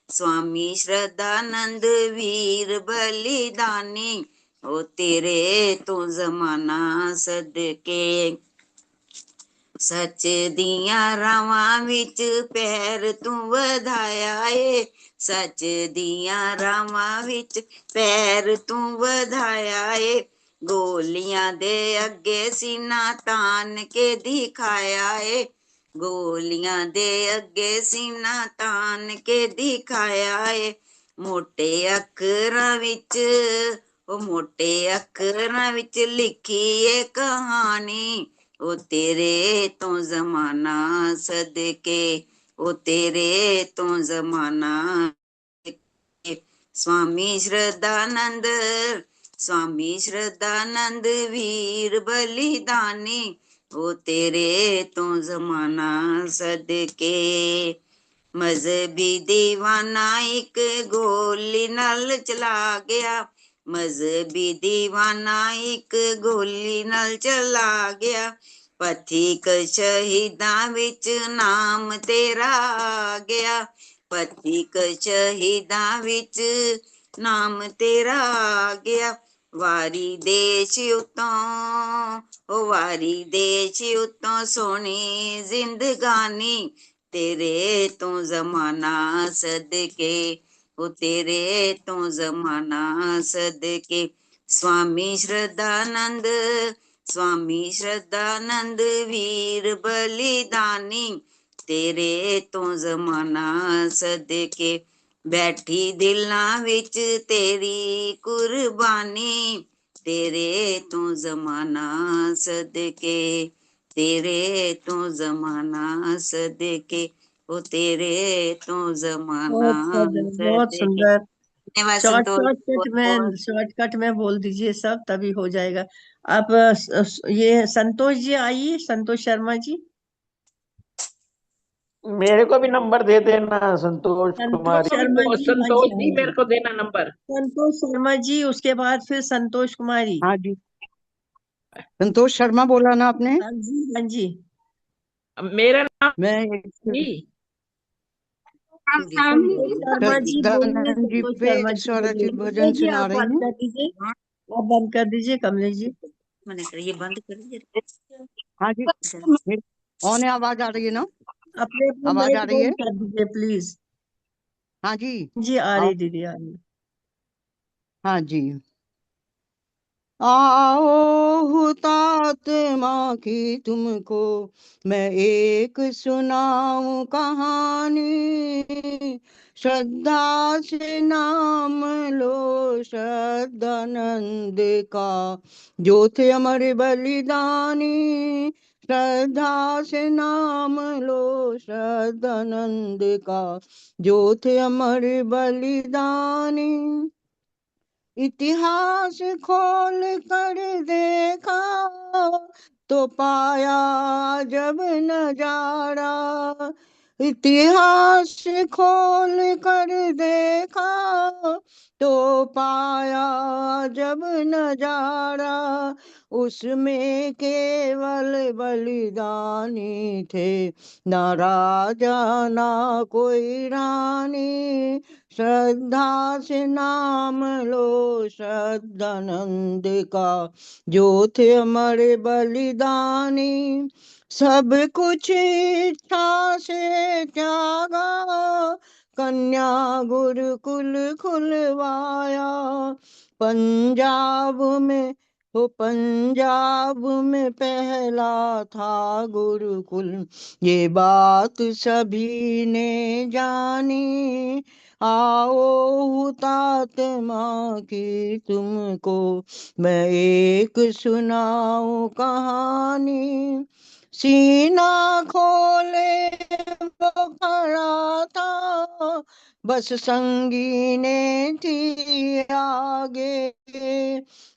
स्वामी श्रद्धानंद वीर बलिदानी, ओ तेरे तो जमाना सदके। सच दिया रावां विच पैर तू वधाया ए, सच दिया रावां विच पैर तू वधाया ए, गोलियां दे अगे सीना तान के दिखाया ए, गोलियां दे अगे सीना तान के दिखाया ए, मोटे अखरां विच ओ मोटे अखरां विच लिखी ए कहानी, ओ तेरे तो जमाना सदके, ओ तेरे तो जमाना सदके। स्वामी श्रद्धानंद, स्वामी श्रद्धानंद वीर बलिदानी, ओ तेरे तो जमाना सदके। मजहबी दीवाना एक गोली नाल चला गया, मजहबी दीवाना एक गोली नाल चला गया, पथिक शहीदां विच नाम तेरा आ गया, पथिक शहीदां विच नाम तेरा आ गया, वारी देश उतों ओ वारी देश उतों सोनी जिंदगानी, तेरे तो जमाना सदके, ओ तेरे तो जमाना सदके। स्वामी श्रद्धानंद, स्वामी श्रद्धानंद वीर बलिदानी, तेरे तो जमाना सदके, बैठी दिलां विच तेरी कुर्बानी, तेरे तो जमाना सदके, तेरे तो जमाना सदके, ओ तेरे तो जमाना बहुत सदके। सुंदर। धन्यवाद संतोष, बहुत बहुत। शॉर्टकट में बोल दीजिए सब, तभी हो जाएगा। आप ये संतोष जी आइए, संतोष शर्मा जी। मेरे को भी नंबर दे देना, संतोष कुमार। शर्मा जी, हाँ संतोष जी, जी हाँ मेरे जी। को देना नंबर। संतोष शर्मा जी, उसके बाद फिर संतोष कुमारी। हाँ जी, संतोष शर्मा बोला ना आपने? हाँ जी, हाँ जी। मेरा नाम मैं जी संतोष शर्मा जी बोलिए, सदानंद जी संतोष पे शर्मा जी बोलिए। स्वरचित कमलेश भजन जी सुना आप रही बंद हूँ। कर दीजिए, आप बंद कर दीजिए कमलेश जी। मैंने ये बंद कर दिया। हाँ जी, ऑन है, आवाज आ रही है ना? अपने अपने आवाज आ माइक रही है? बंद कर दीजिए प्लीज। हाँ जी, जी आ रही दीदी, आ रही। हाँ जी। आओ हुतात्मा की तुमको मैं एक सुनाऊं कहानी, श्रद्धा से नाम लो श्रद्धानंद का, जो थे अमर बलिदानी, श्रद्धा से नाम लो श्रद्धानंद का, जो थे अमर बलिदानी। इतिहास खोल कर देखा तो पाया जब नजारा, इतिहास खोल कर देखा तो पाया जब नजारा, उसमें केवल बलिदानी थे, ना राजा ना कोई रानी, श्रद्धा से नाम लो श्रद्धानंद का, जो थे अमर बलिदानी, सब कुछ इच्छा से त्यागा, कन्या गुरुकुल खुलवाया, पंजाब में वो पंजाब में पहला था गुरुकुल, ये बात सभी ने जानी, आओ हुतात्मा की तुमको मैं एक सुनाऊं कहानी, सीना खोले वो खड़ा था, बस संगी ने थी आगे,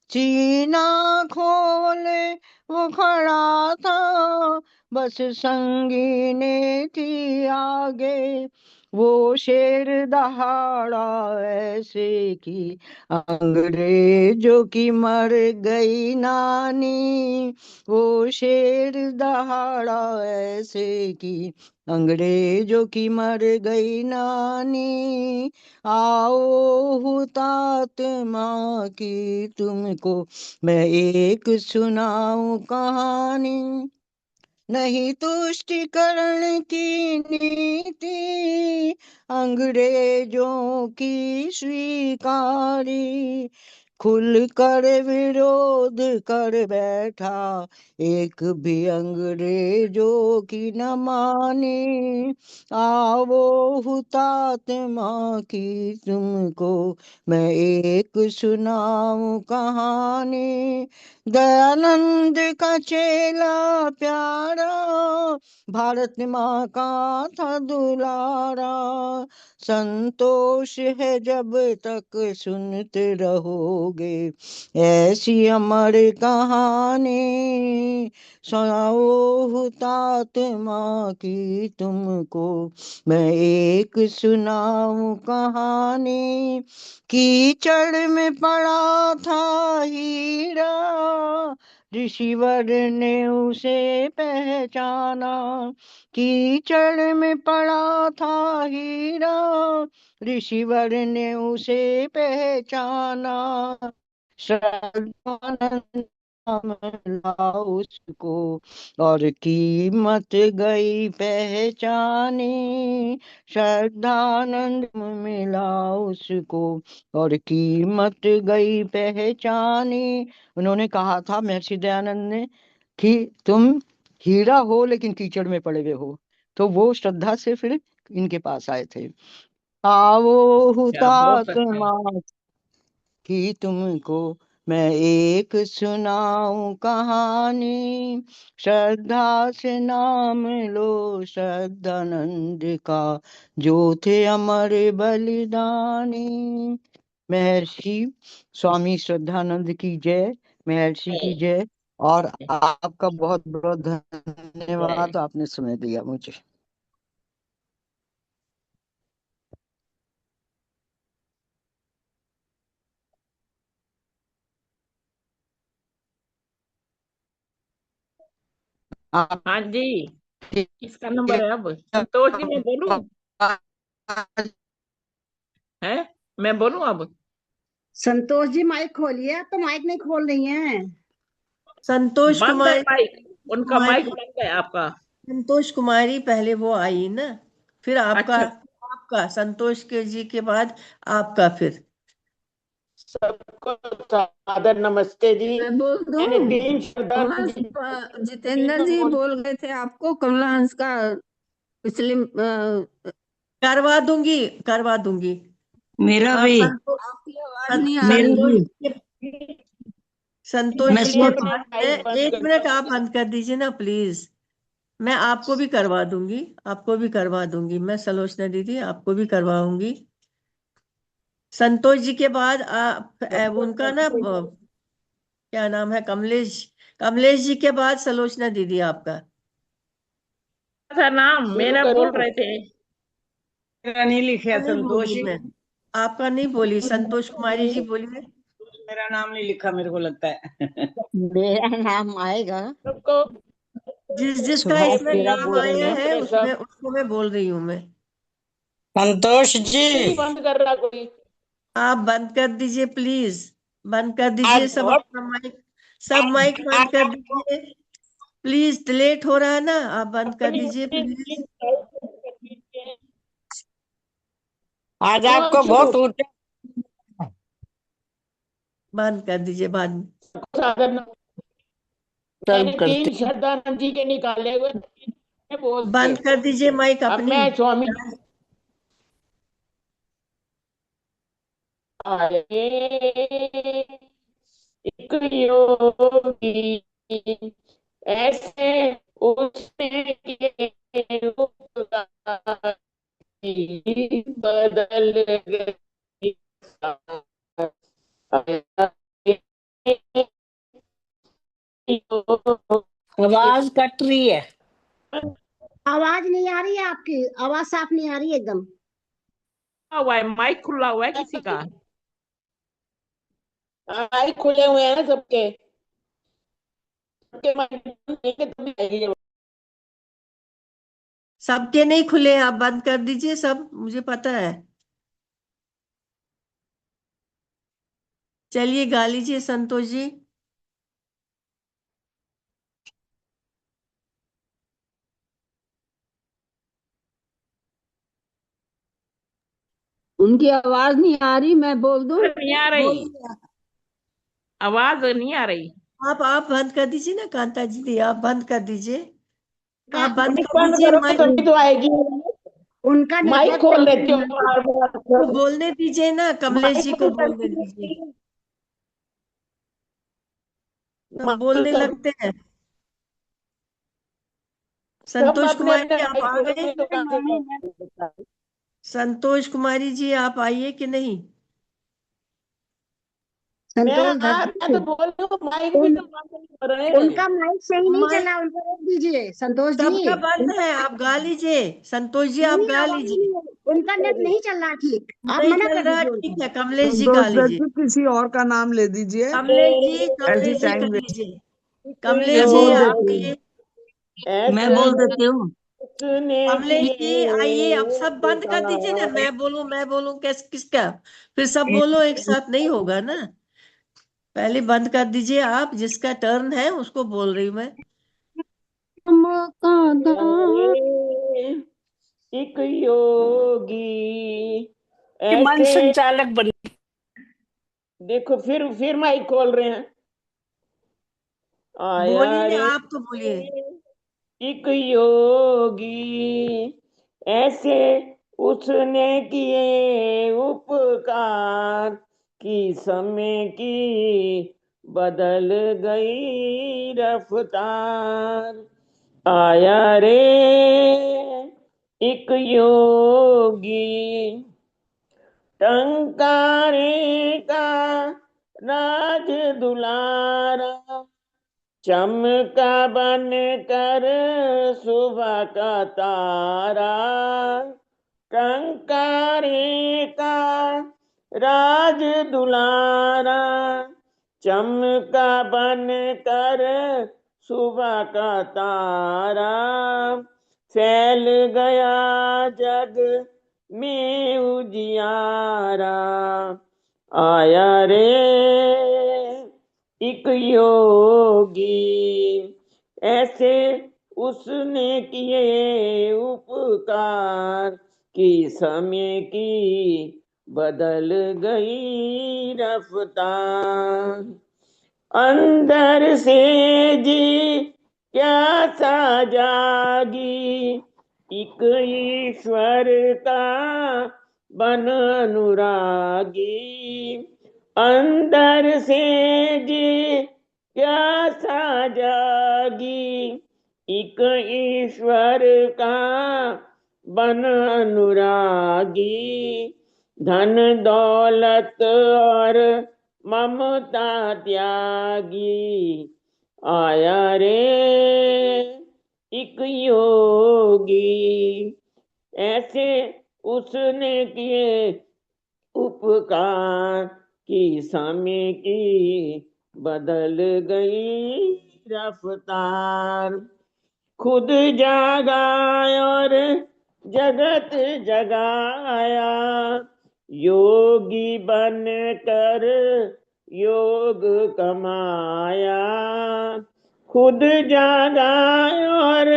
सीना खोले वो खड़ा था, बस संगी ने थी आगे, वो शेर दहाड़ा ऐसे की अंग्रेजों की मर गई नानी, वो शेर दहाड़ा ऐसे की अंग्रेजों की मर गई नानी, आओ हुतात्मा की तुमको मैं एक सुनाऊं कहानी, नहीं तुष्टिकरण की नीति अंग्रेजों की स्वीकारी, खुल कर विरोध कर बैठा एक भी अंग्रेजों की न माने। आवो हुतात्मा की तुमको मैं एक सुनाऊं कहानी। दयानंद का चेला प्यारा भारत माँ का था दुलारा, संतोष है जब तक सुनते रहोगे ऐसी अमर कहानी। सुनाओ हुतात्मा की तुमको मैं एक सुनाऊं कहानी। कीचड़ में पड़ा था हीरा, ऋषिवर ने उसे पहचाना। कीचड़ में पड़ा था हीरा, ऋषिवर ने उसे पहचाना। श्रद्धानंद नाम मिला उसको और कीमत गई पहचानी। श्रद्धानंद मिला उसको और कीमत गई पहचानी। उन्होंने कहा था महर्षि दयानंद ने कि तुम हीरा हो लेकिन कीचड़ में पड़े हुए हो, तो वो श्रद्धा से फिर इनके पास आए थे। आवो क्या बहुत अच्छा। हुतात्मा कि तुमको मैं एक सुनाऊं कहानी। श्रद्धा से नाम लो श्रद्धानंद का, जो थे अमर बलिदानी। महर्षि स्वामी श्रद्धानंद की जय, महर्षि की जय। और आपका बहुत बहुत धन्यवाद, आपने समय दिया मुझे। हाँ जी, किसका नंबर है अब? संतोष जी मैं बोलूं? है मैं बोलूं अब? संतोष जी माइक खोलिए, आप तो माइक नहीं खोल रही हैं। संतोष बंद है कुमारी माइक, उनका माइक कुमारी बंद है आपका। संतोष कुमारी पहले वो आई ना, फिर आपका। अच्छा, आपका संतोष के जी के बाद आपका फिर। सबको सादर नमस्ते जी। मैं बोल मैंने दूं? तीन वहाँ श्रद्धानंद जी जितेंद्र जी बोल गए थे आपको कमला हंस का पिछले करवा दूंगी, करवा दूंगी। मेरा आप भी आपकी आवाज नहीं आ मेरा रही। भी संतोष मैं जी के सोच बाद में एक मिनट आप बंद कर दीजिए ना प्लीज। मैं आपको भी करवा दूंगी, आपको भी करवा दूंगी, मैं सलोचना दीदी आपको भी करवाऊंगी। संतोष जी के बाद आप उनका ना क्या नाम है, कमलेश। कमलेश जी के बाद सलोचना दीदी आपका। था नाम मेरा बोल रहे थे। मेरा नहीं लिखा नहीं संतोष बोली मैं, आपका नहीं बोली, संतोष कुमारी जी बोलिए। मेरा नाम नहीं लिखा मेरे को लगता है। मेरा नाम आएगा। सबको जिसका सुभाष इसमें गेरा नाम बोल रही आया हूँ। है उसमें सब उसको मैं बोल रही हूँ मैं। संतोष जी नहीं बंद कर रहा कोई। आप बंद कर दीजिए प्लीज, बंद कर आज दीजिए सब बहुत अपना माइक, सब माइक बंद कर दीजिए प्लीज। लेट हो रहा है ना, आप बंद कर दीजिए प्लीज। आज आपको बहुत ऊंचा बंद कर दीजिए बाद में। सादर मैंने तीन श्रद्धानंद जी के निकाले हुए बोल दिए। बंद कर दीजिए माइक अब अपनी। मैं स्वामी आए एक योगी ऐसे उसने के बदल गई। आवाज कट रही है। आवाज नहीं आ रही है आपकी, आवाज साफ नहीं आ रही है एकदम। हुआ है माइक खुला हुआ है किसी का? आई खुले हुए हैं सबके, सबके माइक नहीं के तभी आएगी। सबके नहीं खुले, आप बंद कर दीजिए सब, मुझे पता है। चलिए गा लीजिए संतोष जी। उनकी आवाज नहीं आ रही, मैं बोल दूं? नहीं आ रही, बोलिए आवाज नहीं आ रही। आप बंद कर दीजिए ना कांता जी, आप बंद कर दीजिए, आप बंद माइक कर बंद दीजिए करो माइक तभी तो आएगी। उनका माइक नेटवर्क खोल सही लेती हो नहीं है। बार बार। को बोलने दीजिए ना, कमलेश जी माइक को बंद बोलने करके दीजिए, सब बोलने लगते हैं। सब संतोष अपने कुमारी अपने जी आप माइक आ गए? खोलेंगे तो कहाँ से संतोष कुमारी जी आप आइए कि नहीं? संतोष भक्त मैं तो बोल रही हूँ, माइक भी उन, तो बंद नहीं कर रहे हैं। उनका माइक सही नहीं माइक चला, उनको रोक दीजिए संतोष जी। सबका बंद उनका है, आप गा लीजिए, संतोष जी आप नहीं, गा आवाज लीजिए। नहीं है, उनका नेट नहीं चल रहा ठीक, आप नहीं मना चल कर रहा, दीजिए ठीक उनको। है, कमलेश जी गा संतोष लीजिए। जी किसी और का नाम ले दीजिए, ऐसी कमलेश जी टाइम कर वेस्ट। लीजिए, कमलेश मैं जी बोल आप देती हूँ, आइए, मैं बोल देती हूँ। कमलेश जी आइए, अब सब बंद कर दीजिए ना, मैं बोलूं किसका, फिर सब बोलो एक साथ नहीं होगा ना। पहले बंद कर दीजिए, आप जिसका टर्न है उसको बोल रही हूँ मैं। एक योगी मन ऐसे, संचालक बन। देखो फिर माइक खोल रहे हैं। आया बोलिए, रे आप तो बोलिए। एक योगी ऐसे, उसने किए उपकार कि समय की बदल गई रफ्तार। आया रे एक योगी, टंकारे का राज दुलारा, चमका बन कर सुबह का तारा। टंकारे का राज दुलारा, चमका बन कर सुबह का तारा। फैल गया जग में उजियारा। आया रे एक योगी ऐसे, उसने किए उपकार कि समय की बदल गई रफ्तार। अंदर से जी क्या सा जागी, एक ईश्वर का बन अनुरागी। अंदर से जी क्या सा जागी, एक ईश्वर का बन अनुरागी। धन दौलत और ममता त्यागी। आया रे एक योगी ऐसे, उसने किए उपकार कि समय की बदल गई रफ्तार। खुद जागा और जगत जगाया, योगी बन कर योग कमाया। खुद जागा और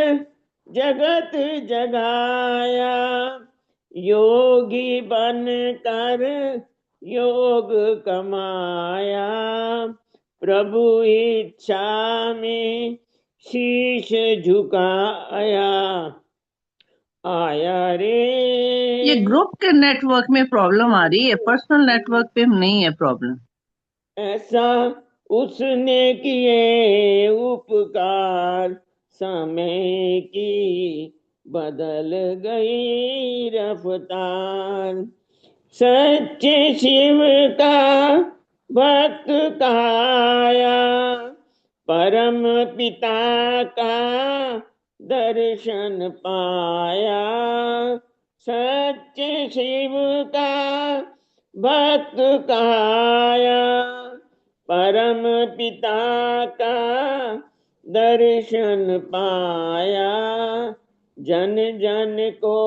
जगत जगाया, योगी बन कर योग कमाया। प्रभु इच्छा में शीश झुकाया। आया रे ये ग्रुप के नेटवर्क में प्रॉब्लम आ रही है, पर्सनल नेटवर्क पे नहीं है प्रॉब्लम। ऐसा उसने किए उपकार, समय की बदल गई रफ्तार। सच्चे शिव का भक्त कहाया, परम पिता का दर्शन पाया। सच्चे शिव का भक्त कहाया, परम पिता का दर्शन पाया। जन जन को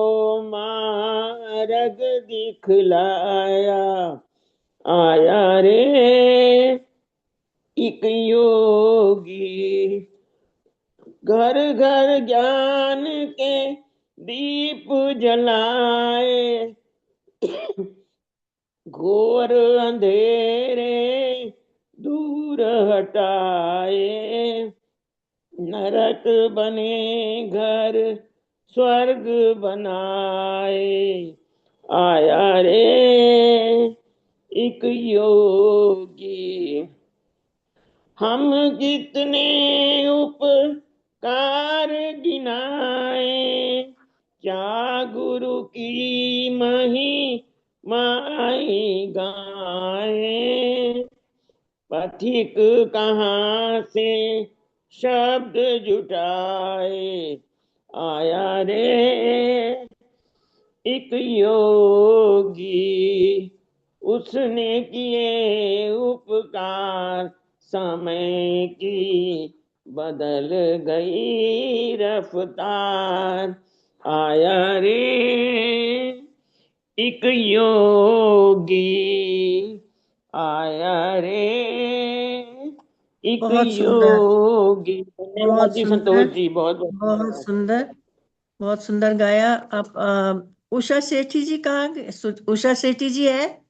मार्ग दिखलाया। आया रे एक योगी, घर घर ज्ञान के दीप जलाए। घोर अंधेरे दूर हटाए, नरक बने घर स्वर्ग बनाए। आया रे एक योगी, हम कितने उपकार गिनाए, क्या गुरु की महिमाएं गाए। पथिक कहाँ से शब्द जुटाए, आया रे एक योगी, उसने किए उपकार, समय की बदल गई रफ्तार। आया रे एक योगी, आया रे एक बहुत सुंदर, योगी। धन्यवाद बहुत जी सुंदर, संतोष जी, बहुत बहुत बहुत धन्यवाद। सुंदर, बहुत सुंदर गाया आप। उषा सेठी जी कहाँ उषा सेठी जी है?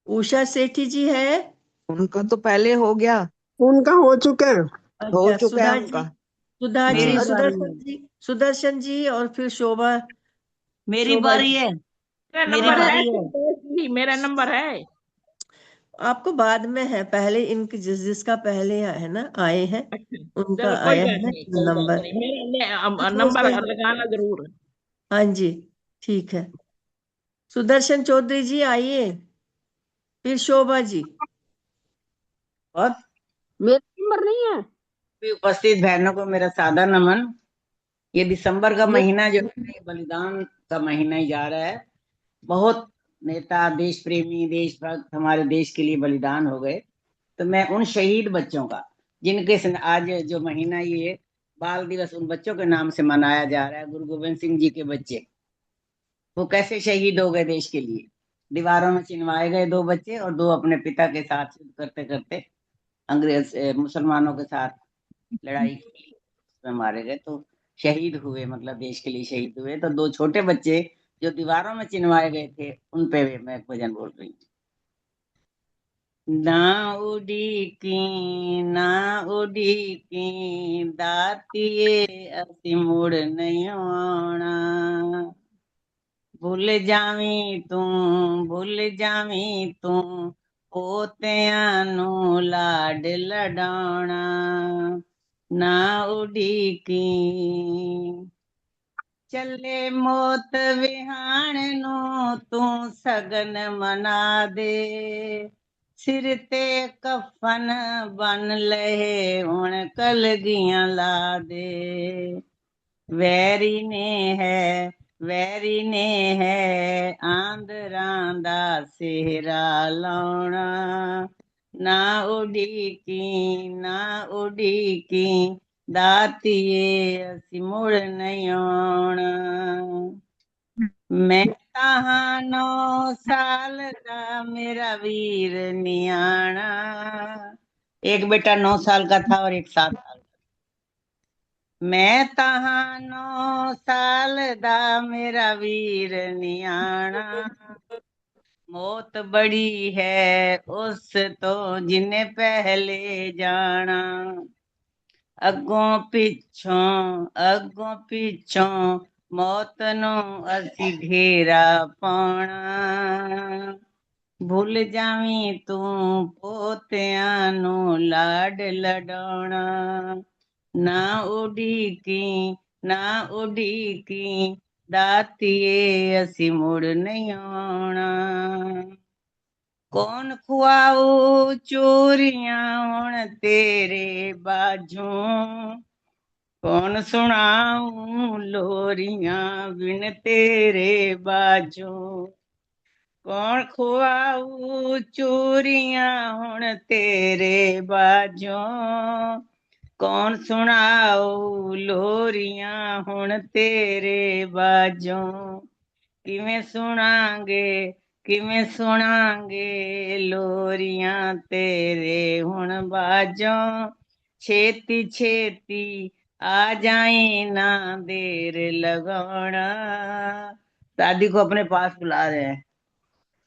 उषा सेठी जी है? उनका तो पहले हो गया, उनका हो चुका है। हो अच्छा, चुका है सुधा जी, उनका। सुधा मेरी जी, बारी सुदर्शन है। जी, सुदर्शन जी, और फिर शोभा, मेरी शोभा बारी जी। है, मेरा मेरी नंबर है बारी है। संतोष जी, मेरा नंबर है। आपको बाद में है, पहले इनके जिसका पहले है ना आए हैं उनका चलो कोई आया बात है नहीं, कोई बात नंबर। नहीं, मेरा बस वो नंबर सही। लगाना जरूर। हाँ जी, ठीक है। सुदर्शन चौधरी जी आइए, फिर शोभा जी। और मेरा नंबर नहीं है। भी उपस्थित बहनों को मेरा सादा नमन। ये दिसंबर का मे- महीना जो है ये बलिदान का महीना ही जा रहा है। बहुत नेता, देश प्रेमी, देशभक्त हमारे देश के लिए बलिदान हो गए। तो मैं उन शहीद बच्चों का, जिनके आज जो महीना ये बाल दिवस उन बच्चों के नाम से मनाया जा रहा है, गुरु गोविंद सिंह जी के बच्चे, वो कैसे शहीद हो गए देश के लिए। दीवारों में चिनवाए गए दो बच्चे, और दो अपने पिता के साथ युद्ध करते करते अंग्रेज मुसलमानों के साथ लड़ाई की, उसमें मारे गए। तो शहीद हुए, मतलब देश के लिए शहीद हुए। तो दो छोटे बच्चे जो दीवारों में चिनवाए गए थे, उन पे मैं एक भजन बोल रही हूँ। ना उड़ी की दातिए असी मुड़ नहीं आना, भूल जावी तू पोतियां नू लाड लडाना। ना उड़ी की चले मौत विहाण नू तू सगन मना दे, सिर ते कफन बन लहे हुण कलगियां ला दे। वैरी ने है आंदरां दा सेहरा लाउणा, ना उड़ी की दातिए असी मुड़ नहीं आउणा। मैं ताहां 9 साल का मेरा वीर नियाणा। एक बेटा 9 साल का था और एक 7 साल। मैं ताहां 9 साल दा मेरा वीर नियाणा, मौत बड़ी है उस तो जिन्हें पहले जाना। अगों पिछों मौत नो असी घेरा पाना, भूल जावी तू पोतियां नु लाड लडाना। ना उड़ी की दातिए असी मुड़ नहीं आना। कौन खुआऊ चोरियां हुण तेरे बाजू, कौन सुनाऊं लोरियां बिन तेरे बाजू। कौन खुआऊ चोरियां हुण तेरे बाजू, कौन सुनाओ लोरियां हुण तेरे बाजू। किवें सुनांगे लोरियां तेरे हुण बाजों, छेती आ जाई ना देर लगाना। दादी को अपने पास बुला रहे हैं।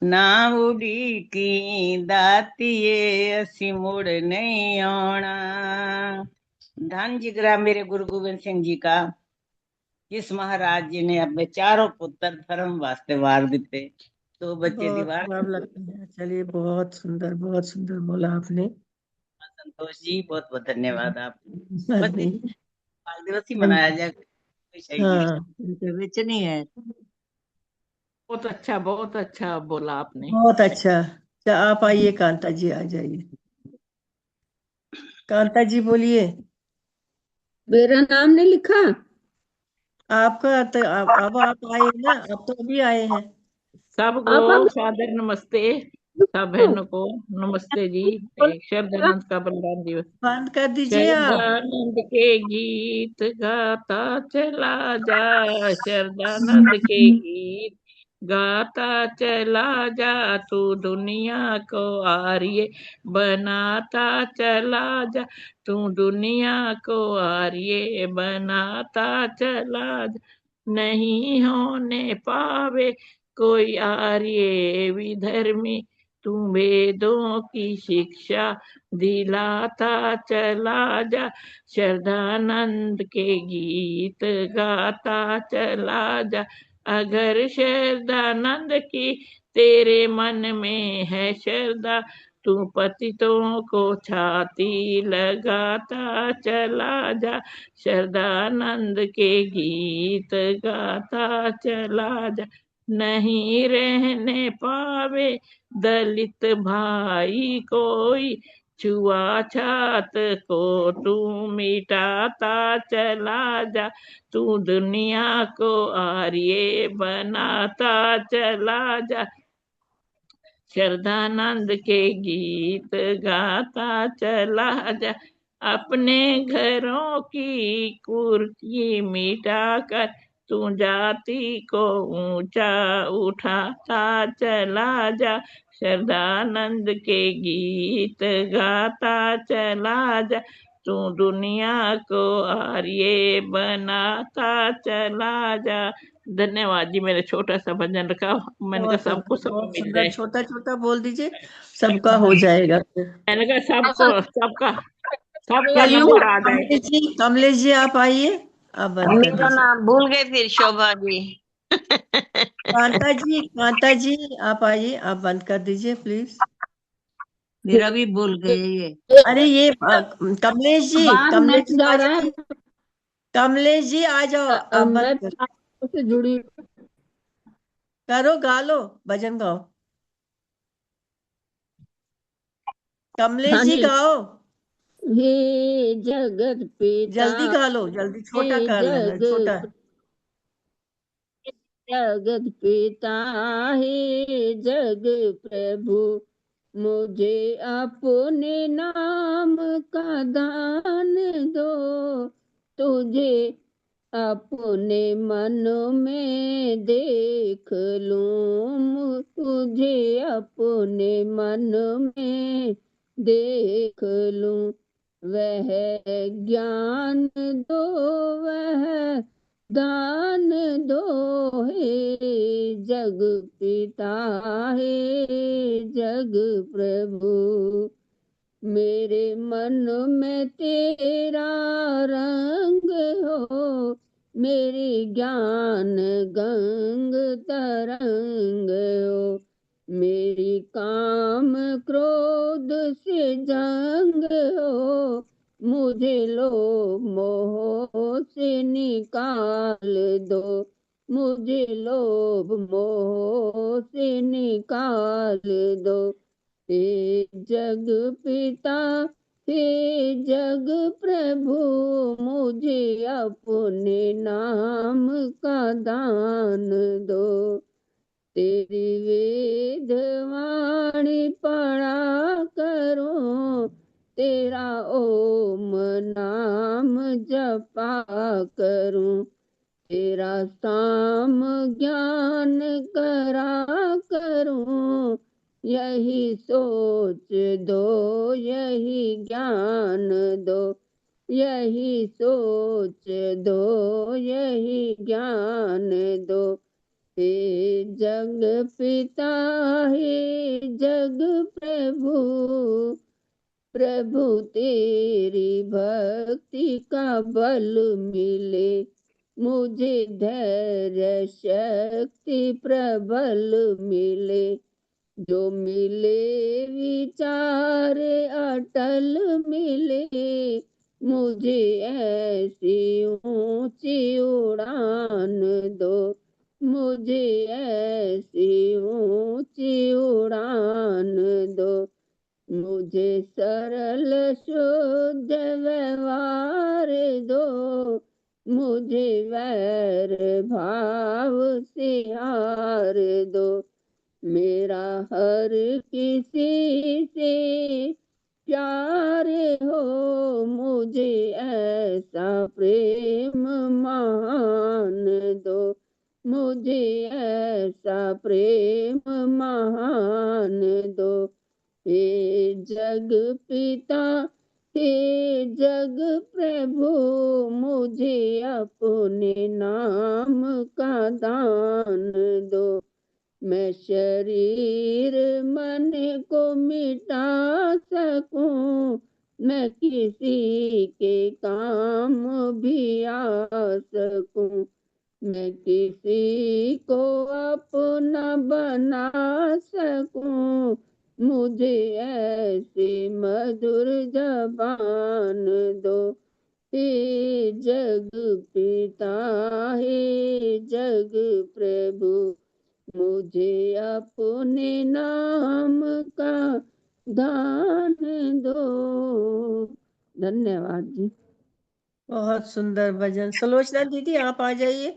ना उड़ी की दातिए असी मुड़ नहीं आना। धन जिगरा मेरे गुरु गोबिंद सिंह जी का, जिस महाराज जी ने अपने चारों पुत्र धर्म वास्ते वार दिते, तो बच्चे बहुत दीवार। खराब लगता है। चलिए, बहुत सुंदर बोला आपने। संतोष जी, बहुत बहुत धन्यवाद। आप बात बस नहीं। बाल दिवस ही मनाया जाए, कोई शहीदी हाँ, इनके बीच नहीं है। बहुत अच्छा बोला आपने। बहुत अच्छा। अच्छा, आप आइए, कांता जी आ जाइए। कांता जी बोलिए। मेरा नाम नहीं लिखा? आपका तो अब आप आए ना, अब तो अभी आए हैं। सबको आप अब सादर नमस्ते, सब बहनों को नमस्ते जी। एक शरदानंद का बलिदान दिवस। बंद कर दीजिए आप। शरदानंद के गीत गाता चला जा, शरदानंद के गीत गाता चला जा, तू दुनिया को आर्य बनाता चला जा, तू दुनिया को आर्य बनाता चला जा। नहीं होने पावे कोई आर्य विधर्मी, तू वेदों की शिक्षा दिलाता चला जा, शरदानंद के गीत गाता चला जा। अगर शरदानंद की तेरे मन में है श्रद्धा, तू पतितों को छाती लगाता चला जा, शरदानंद के गीत गाता चला जा। नहीं रहने पावे दलित भाई कोई, छुआछात को तू मिटाता चला जा, तू दुनिया को आर्य बनाता चला जा, शरदानंद के गीत गाता चला जा। अपने घरों की कुर्की मिटाकर तू जाति को ऊंचा उठाता चला जा, शरदानंद के गीत गाता चला जा, तू दुनिया को आर्य बनाता चला जा। धन्यवाद जी, मेरे छोटा सा भजन रखा, मैंने कहा सबको सब बहुत मिल सुंदर। जाए। छोटा छोटा बोल दीजिए, सबका हो जाएगा फिर। मैंने कहा सबका चलिए, नंबर आ जाए। कमलेश जी आप आइए, आप बंद कर मेरा दीजिए। नाम भूल गए फिर, शोभा जी। कांता जी आप आइए, आप बंद कर दीजिए प्लीज। मेरा भी भूल गए ये। अरे ये कमलेश जी, बाहर कमलेश नेट जी जा आ रहा जाइए। कमलेश जी आ जाओ, आप मैं बंद कर से जुड़ी। करो, गा लो, भजन गाओ। कमलेश हाँ जी जी। गाओ, हे जगत पिता, जल्दी गा लो, जल्दी। छोटा हे कर लेना, छोटा। जगत पिता, हे जग प्रभु, मुझे अपने नाम का दान दो, तुझे अपने मन में देख लूं, तुझे अपने मन में देख लूं, वह ज्ञान दो, वह दान दो, हे जग पिता, हे जग प्रभु, मेरे मन में तेरा रंग हो, मेरी ज्ञान गंग तरंग हो, मेरी काम क्रोध से जंग हो, मुझे लोभ मोह से निकाल दो, मुझे लोभ मोह से निकाल दो, हे जग पिता, हे जग प्रभु, मुझे अपने नाम का दान दो, तेरी वेद वाणी पढ़ा करो, तेरा ओम नाम जपा करूं, तेरा साम ज्ञान करा करूं, यही सोच दो, यही ज्ञान दो, यही सोच दो, यही ज्ञान दो, हे जग पिता हे जग प्रभु, प्रभु तेरी भक्ति का बल मिले, मुझे धैर्य शक्ति प्रबल मिले, जो मिले विचार अटल मिले, मुझे ऐसी ऊंची उड़ान दो, मुझे ऐसी ऊंची उड़ान दो, मुझे सरल शुद्ध व्यवहार दो, मुझे वैर भाव से हार दो, मेरा हर किसी से प्यार हो, मुझे ऐसा प्रेम महान दो, मुझे ऐसा प्रेम महान दो, हे जग पिता हे जग प्रभु, मुझे अपने नाम का दान दो, मैं शरीर मन को मिटा सकूं, मैं किसी के काम भी आ सकूं, मैं किसी को अपना बना सकूं, मुझे ऐसी मधुर जबान दो, हे जग पिता हे जग प्रभु, मुझे अपने नाम का दान दो। धन्यवाद जी। बहुत सुंदर भजन। सुलोचना दीदी आप आ जाइए।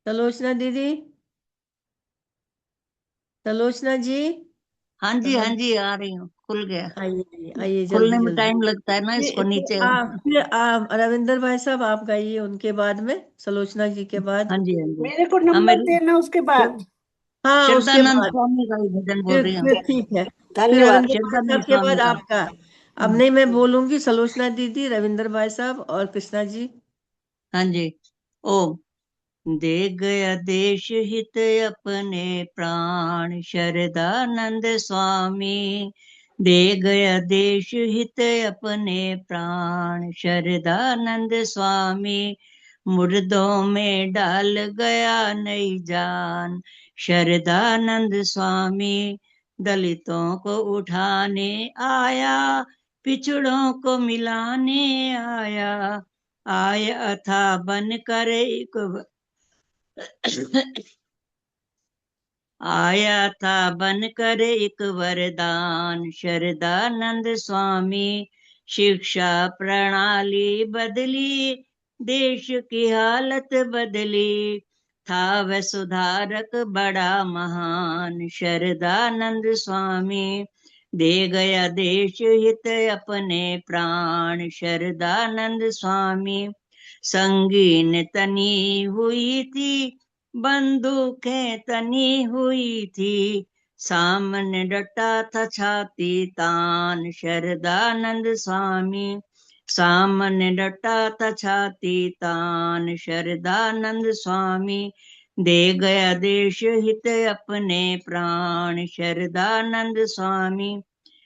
सुलोचना दीदी, सुलोचना जी। हाँ जी हाँ जी, आ रही हूँ। खुल गया। आइए आइए खुलने जल्दी में जल्दी। टाइम लगता है ना, इसको नीचे। फिर आप रविंदर भाई साहब आप गाइए उनके बाद में, सुलोचना जी के बाद। हाँ जी हाँ जी। मेरे को हाँ, नंबर मेरी देना उसके बाद। हाँ उसके श्रद्धानंद बाद स्वामी का ही भजन बोल रही हूँ। फिर ठीक है। फिर धन्यवाद। रविंद्र भाई साहब श्रद्धानंद के स्वामी बाद का। आपका। अब नहीं मैं बोलूंगी, सुलोचना दीदी, रविंद्र भाई साहब और कृष्णा जी। हाँ जी। ओम। दे गया देश हित अपने प्राण, शरदानंद स्वामी। दे गया देश हित अपने प्राण, शरदानंद स्वामी। मुर्दों में डाल गया नई जान, शरदानंद स्वामी। दलितों को उठाने आया, पिछड़ों को मिलाने आया। आया था बन कर एक आया था बनकर एक वरदान, शरदानंद स्वामी। शिक्षा प्रणाली बदली, देश की हालत बदली। था वह सुधारक बड़ा महान, शरदानंद स्वामी। दे गया देश हित अपने प्राण, शरदानंद स्वामी। संगीन तनी हुई थी, बंदूकें तनी हुई थी। सामने डटा था छाती तान, शरदानंद स्वामी। सामने डटा था छाती तान, शरदानंद स्वामी। दे गया देश हित अपने प्राण, शरदानंद स्वामी।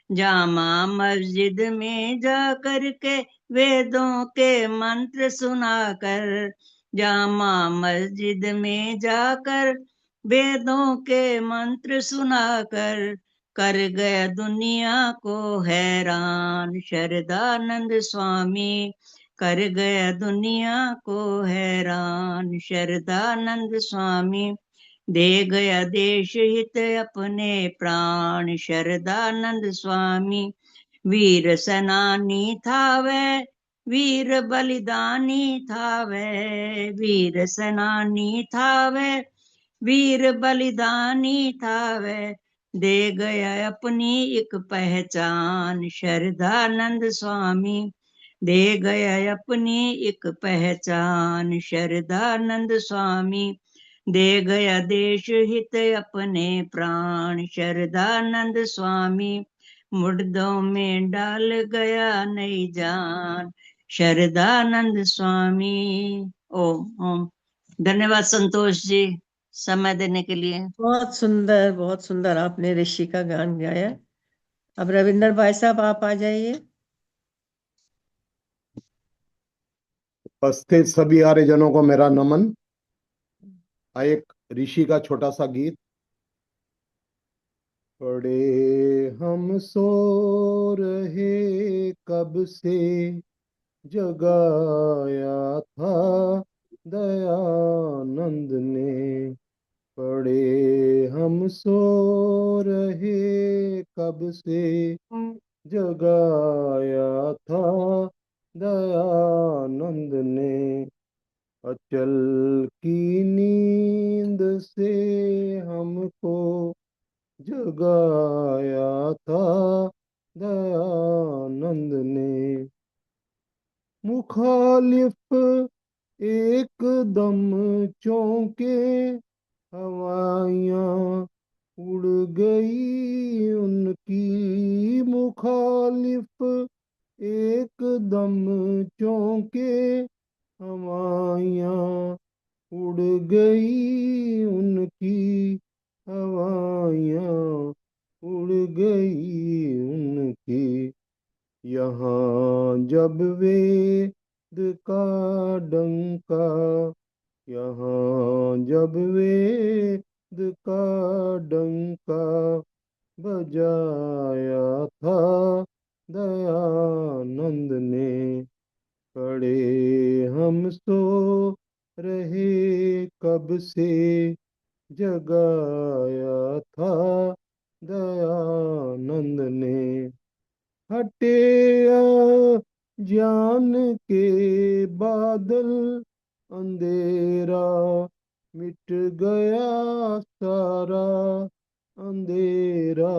जामा मस्जिद में जा कर के वेदों के मंत्र सुनाकर, जामा मस्जिद में जाकर वेदों के मंत्र सुनाकर, कर गया दुनिया को हैरान, शरदानंद स्वामी। कर गया दुनिया को हैरान, शरदानंद स्वामी। दे गया देश हित अपने प्राण, शरदानंद स्वामी। वीर सेनानी था वह, वीर बलिदानी था वह। वीर सेनानी था वह, वीर बलिदानी था वह। दे गया अपनी एक पहचान, शरदानंद स्वामी। दे गया अपनी एक पहचान, शरदानंद स्वामी। दे गया देश हित अपने प्राण, शरदानंद स्वामी। मुर्दों में डाल गया नई जान, शरदानंद स्वामी। ओम ओम। धन्यवाद संतोष जी, समय देने के लिए। बहुत सुंदर आपने ऋषि का गान गाया। अब रविंदर भाई साहब आप आ जाइए। उपस्थित सभी आर्यजनों को मेरा नमन। एक ऋषि का छोटा सा गीत। पड़े हम सो रहे कब से, जगाया था दयानंद ने। पड़े हम सो रहे कब से, जगाया था दयानंद ने। अचल की नींद से हमको जगाया था दयानंद ने। मुखालिफ एकदम चौंके, हवाइयाँ उड़ गई उनकी। मुखालिफ एकदम चौंके, हवाइयाँ उड़ गई उनकी। हवाइयाँ उड़ गई उनकी। यहाँ जब वेद का डंका, यहाँ जब वेद का डंका बजाया था दयानंद ने। पड़े हम सो रहे कब से, जगाया था दयानंद ने। हटे ज्ञान के बादल, अंधेरा मिट गया सारा। अंधेरा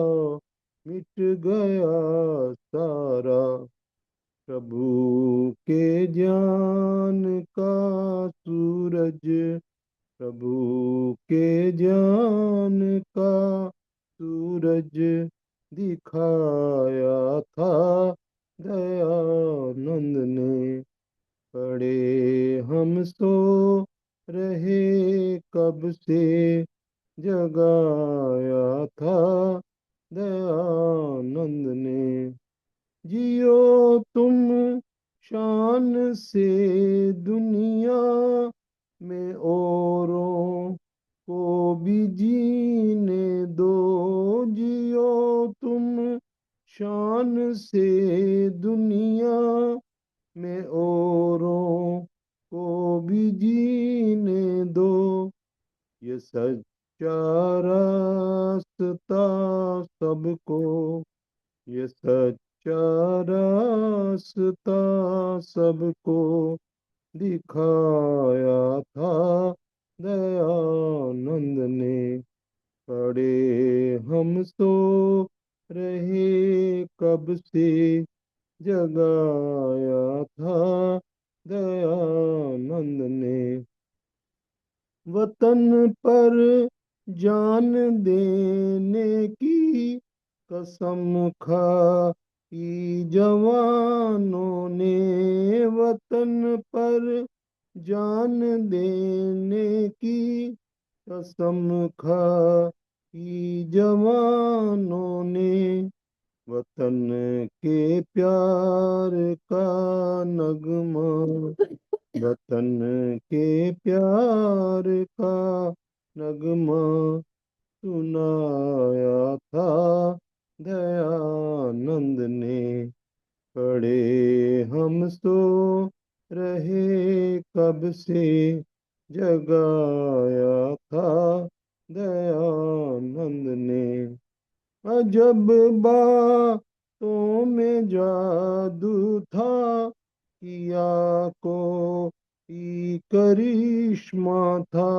मिट गया सारा। प्रभु के ज्ञान का सूरज, प्रभु के ज्ञान का सूरज दिखाया था दयानंद ने। पड़े हम सो रहे कब से, जगाया था दयानंद ने। जियो तुम शान से दुनिया में, औरों को भी जीने दो। जियो तुम शान से दुनिया में, औरों को भी जीने दो। ये सच्चा रास्ता सबको, ये सच्चा रास्ता सबको दिखाया था दयानंद ने। पड़े हम सो रहे कब से, जगाया था दयानंद ने। वतन पर जान देने की कसम खाई जवानों ने। वतन पर जान देने की कसम खाई जवानों ने। वतन के प्यार का नगमा, वतन के प्यार का नगमा सुनाया था दयानंद ने। पड़े हम सो रहे कब से, जगाया था दयानंद ने। अजब बातों में जादू था, किया को करिश्मा था।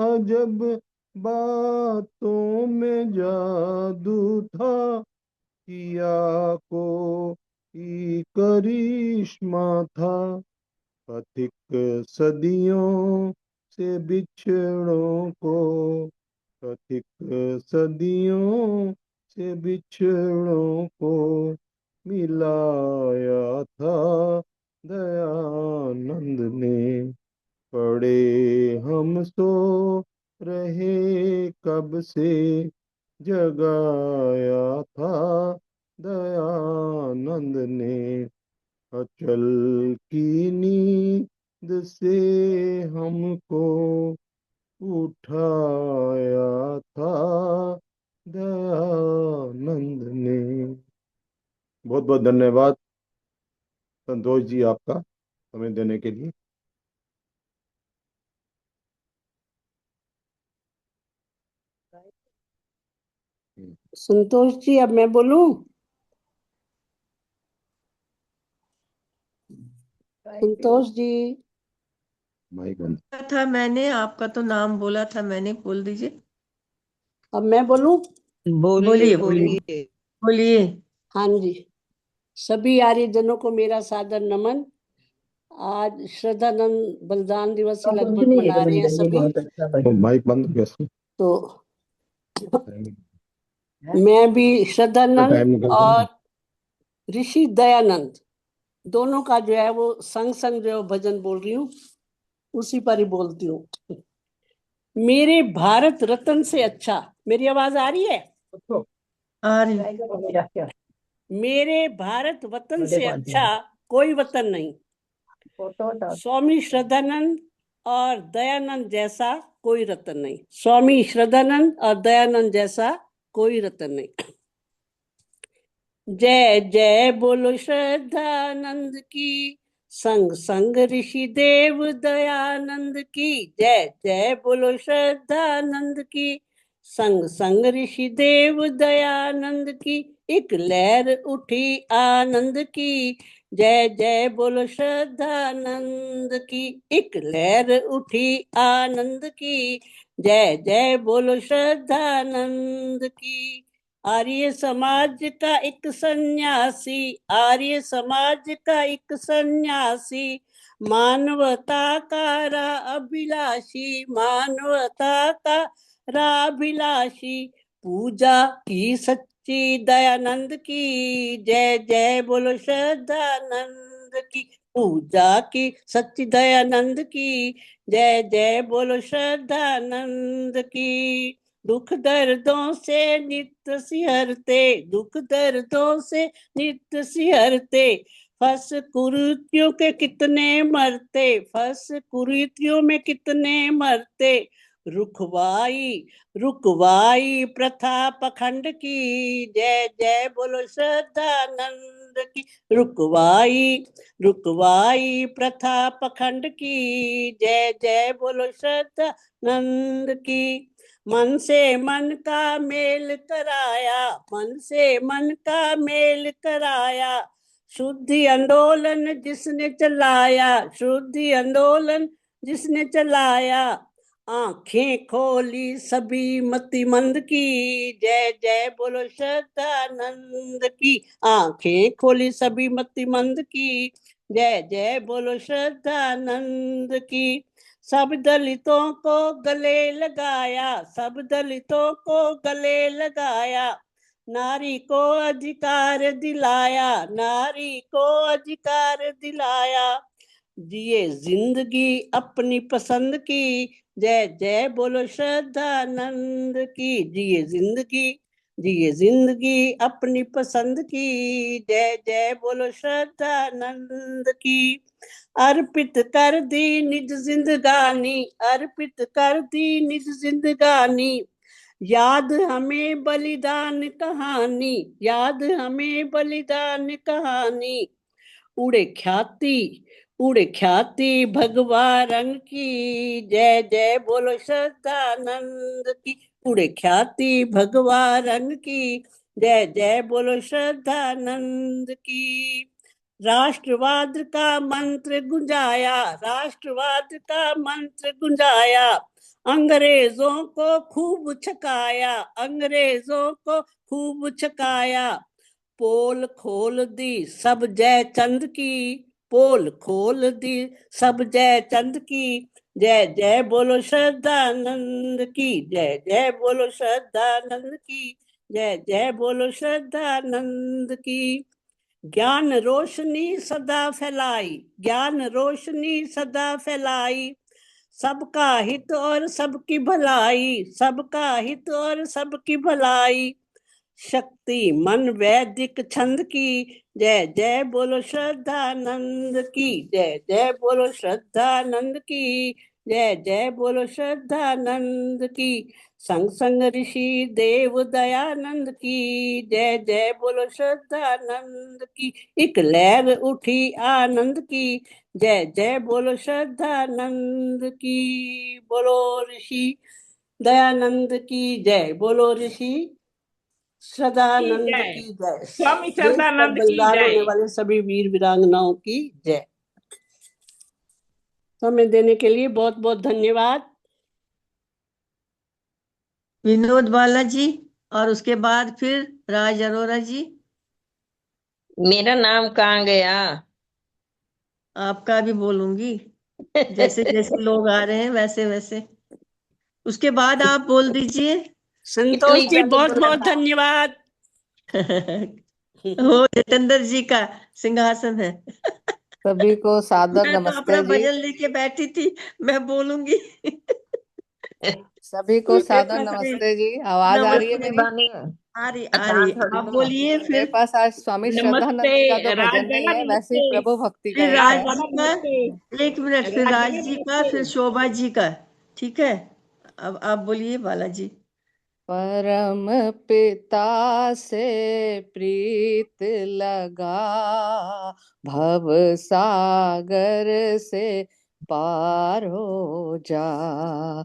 अजब बातों में जादू था, किया को करिश्मा था। पथिक सदियों से बिछड़ों को, पथिक सदियों से बिछड़ों को मिलाया था दयानंद ने। पड़े हम सो रहे कब से, जगाया था दयानंद ने। अचल की नींद से हमको उठाया था दयानंद ने। बहुत बहुत धन्यवाद संतोष जी, आपका समय देने के लिए। संतोष जी, अब मैं बोलूं? संतोष जी, माइक बंद। था मैंने आपका तो नाम बोला था मैंने, बोल दीजिए। अब मैं बोलूं? बोलिए बोलिए बोलिए। हाँ जी, सभी आर्यजनों को मेरा सादर नमन। आज श्रद्धानंद बलिदान दिवस ही लगभग मना रहे हैं सभी। तो माइक बंद हो गया। तो मैं भी टाइम श्रद्धानंद निकल गया। और ऋषि दयानंद दोनों का जो है वो संग संग जो है वो भजन बोल रही हूँ, उसी पर ही बोलती हूँ। मेरे भारत रत्न से अच्छा, मेरी आवाज आ रही है? आ रही। मेरे भारत वतन से अच्छा कोई वतन नहीं। स्वामी श्रद्धानंद और दयानंद जैसा कोई रतन नहीं। स्वामी श्रद्धानंद और दयानंद जैसा कोई रतन नहीं। जय जय बोलो श्रद्धानंद की, संग संग ऋषि देव दयानंद की। जय जय बोलो श्रद्धानंद की, संग संग ऋषि देव दयानंद की। एक लहर उठी आनंद की, जय जय बोलो श्रद्धानंद की। एक लहर उठी आनंद की, जय जय बोलो श्रद्धानंद की। आर्य समाज का एक सन्यासी, आर्य समाज का एक सन्यासी, मानवता का राह अभिलाषी, मानवता का राह अभिलाषी। पूजा की सच्ची दयानंद की, जय जय बोलो श्रद्धानंद की। पूजा की सच्ची दयानंद की, जय जय बोलो श्रद्धानंद की। दुख दर्दों से नित्य सिहरते, दुख दर्दों से नित्य सिहरते, फंस कुरीतियों के कितने मरते, फंस कुरीतियों में कितने मरते। रुखवाई रुखवाई प्रथा पखंड की, जय जय बोलो श्रद्धानंद की। रुखवाई रुखवाई प्रथा पखंड की, जय जय बोलो श्रद्धानंद की। मन से मन का मेल कराया, मन से मन का मेल कराया, शुद्धि आंदोलन जिसने चलाया, शुद्धि आंदोलन जिसने चलाया। आंखें खोली सभी मतिमंद की, जय जय बोलो श्रद्धानंद की। आंखें खोली सभी मतिमंद की, जय जय बोलो श्रद्धानंद की। सब दलितों को गले लगाया, सब दलितों को गले लगाया, नारी को अधिकार दिलाया, नारी को अधिकार दिलाया। जिए जिंदगी अपनी पसंद की, जय जय बोलो श्रद्धानंद की। जिए जिंदगी अपनी पसंद की, जय जय बोलो श्रद्धानंद की। अर्पित कर दी निज जिंदगानी, अर्पित कर दी निज जिंदगानी, याद हमें बलिदान कहानी, याद हमें बलिदान कहानी। उड़े ख्याति भगवा रंग की, जय जय बोलो श्रद्धानंद की। उड़े ख्याति भगवा रंग की, जय जय बोलो श्रद्धानंद की। राष्ट्रवाद का मंत्र गुंजाया, राष्ट्रवाद का मंत्र गुंजाया, अंग्रेजों को खूब छकाया, अंग्रेजों को खूब छकाया। पोल खोल दी सब जय चंद की, पोल खोल दी सब जय चंद की, जय जय बोलो श्रद्धानंद की। जय जय बोलो श्रद्धानंद की, जय जय बोलो श्रद्धानंद की। ज्ञान रोशनी सदा फैलाई, ज्ञान रोशनी सदा फैलाई, सबका हित और सबकी भलाई, सबका हित और सबकी भलाई, शक्ति मन वैदिक छंद की, जय जय बोलो श्रद्धानंद की, जय जय बोलो श्रद्धानंद की, जय जय बोलो श्रद्धानंद की, संग संग ऋषि देव दयानंद की, जय जय बोलो श्रद्धानंद की, एक लहर उठी आनंद की, जय जय बोलो श्रद्धानंद की, बोलो ऋषि दयानंद की जय, बोलो ऋषि श्रद्धानंद जय। की जय, स्वामी देश पर श्रद्धानंद की बलिदान होने जय। वाले सभी वीर वीरांगनाओं की जय। समय देने के लिए बहुत बहुत धन्यवाद। विनोद बालाजी और उसके बाद फिर राज अरोरा जी। मेरा नाम कहाँ गया? आपका भी बोलूंगी, जैसे जैसे लोग आ रहे हैं वैसे वैसे। उसके बाद आप बोल दीजिए। संतोष जी बहुत बहुत धन्यवाद। वो जितेंद्र जी का सिंहासन है। सभी को सादर मैं तो नमस्ते अपना जी। भजन लेके बैठी थी, मैं बोलूंगी। सभी को सादर नमस्ते जी। आवाज आ रही है मेरी? आ रही आप बोलिए मेरे फिर। पास आज स्वामी श्रद्धानंद जी का तो भजन नहीं है, वैसे ही प्रभु भक्ति का फिर एक राज है। जी का, एक मिनट, फिर राज जी का, फिर शोभा जी का। ठीक है, अब आप बोलिए बालाजी। परम पिता से प्रीत लगा, भव सागर से पार हो जा।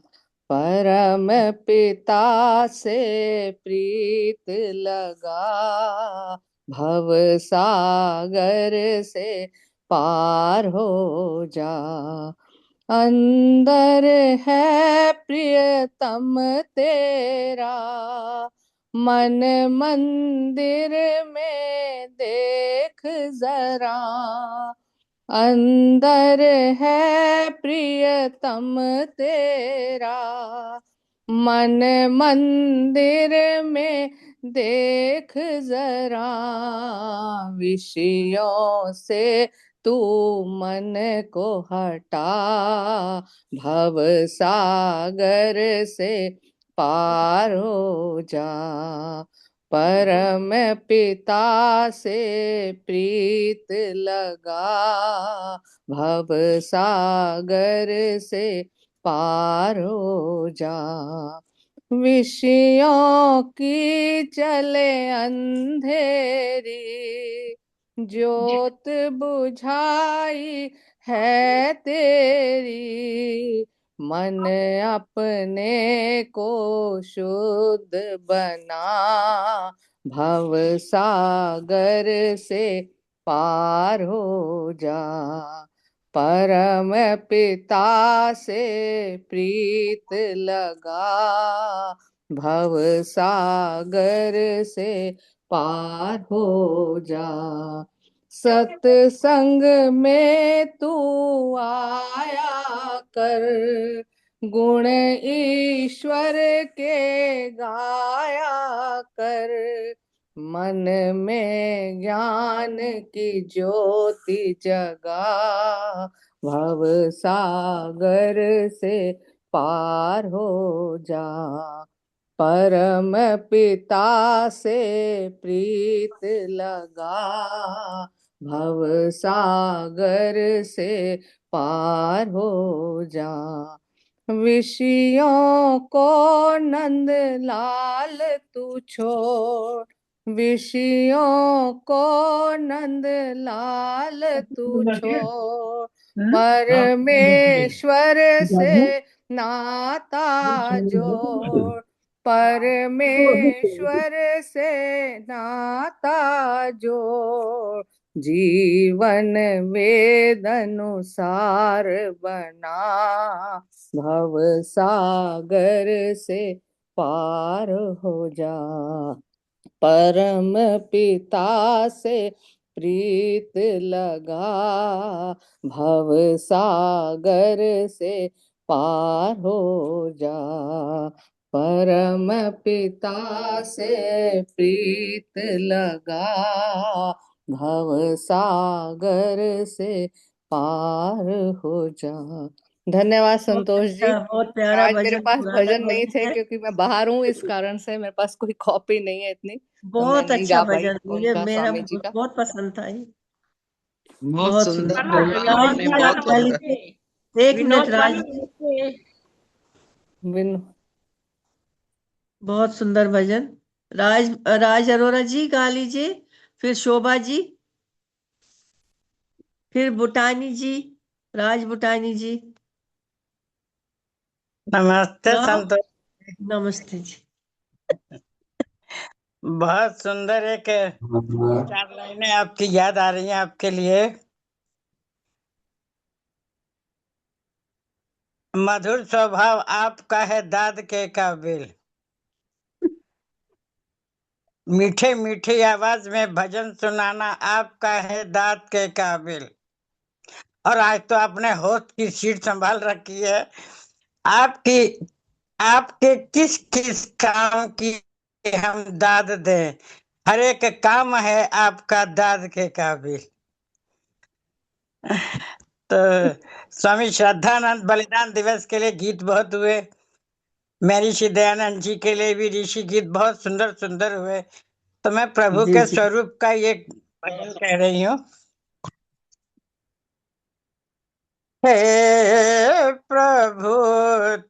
परम पिता से प्रीत लगा, भव सागर से पार हो जा। अंदर है प्रियतम तेरा, मन मंदिर में देख जरा। अंदर है प्रियतम तेरा, मन मंदिर में देख जरा। विषयों से तू मन को हटा, भव सागर से पार हो जा। परम पिता से प्रीत लगा, भव सागर से पार हो जा। विषयों की चले अंधेरी, ज्योत बुझाई है तेरी। मन अपने को शुद्ध बना, भव सागर से पार हो जा। परम पिता से प्रीत लगा, भव सागर से पार हो जा। सत्संग में तू आया कर, गुण ईश्वर के गाया कर। मन में ज्ञान की ज्योति जगा, भव सागर से पार हो जा। परम पिता से प्रीत लगा, भव सागर से पार हो जा। विषयों को नंद लाल तू छोड़, विषयों को नंद लाल तू छोड़। परमेश्वर से नाता जोड़, परमेश्वर से नाता जोड़। जीवन वेद अनुसार बना, भव सागर से पार हो जा। परम पिता से प्रीत लगा, भव सागर से पार हो जा। परम पिता से प्रीत लगा, भव सागर से पार हो जा। धन्यवाद संतोष जी। बहुत प्यारा आज मेरे भजन, पास पुराना भजन नहीं भजन थे है। क्योंकि मैं बाहर हूँ, इस कारण से मेरे पास कोई कॉपी नहीं है इतनी, तो मैं बहुत नहीं अच्छा गा पाई भजन, मुझे उनका, मेरा स्वामी जी का। बहुत पसंद था ये। बहुत बहुत सुंदर सुंदर बोला भजन। राज आपने, जी बहुत आप गा सुंदर। लीजिए, एक मिनट विनोद राज स्वामी जी। नमस्ते। बहुत सुंदर भजन। राज अरोरा जी गा लीजिए, फिर शोभा जी, फिर बुटानी जी, राज बुटानी जी। नमस्ते गाओ। संतोष। नमस्ते जी। बहुत सुंदर एक 4 लाइनें आपकी याद आ रही हैं आपके लिए। मधुर स्वभाव आपका है दाद के काबिल, मीठे मीठी आवाज में भजन सुनाना आपका है दाद के काबिल। और आज तो आपने होस्ट की सीट संभाल रखी है। आपकी आपके किस किस काम की हम दाद दें, हर एक काम है आपका दाद के काबिल। तो स्वामी श्रद्धानंद बलिदान दिवस के लिए गीत बहुत हुए, महर्षि दयानंद जी के लिए भी ऋषि गीत बहुत सुंदर सुंदर हुए। तो मैं प्रभु जी के जी। स्वरूप का एक भजन कह रही हूँ। हे प्रभु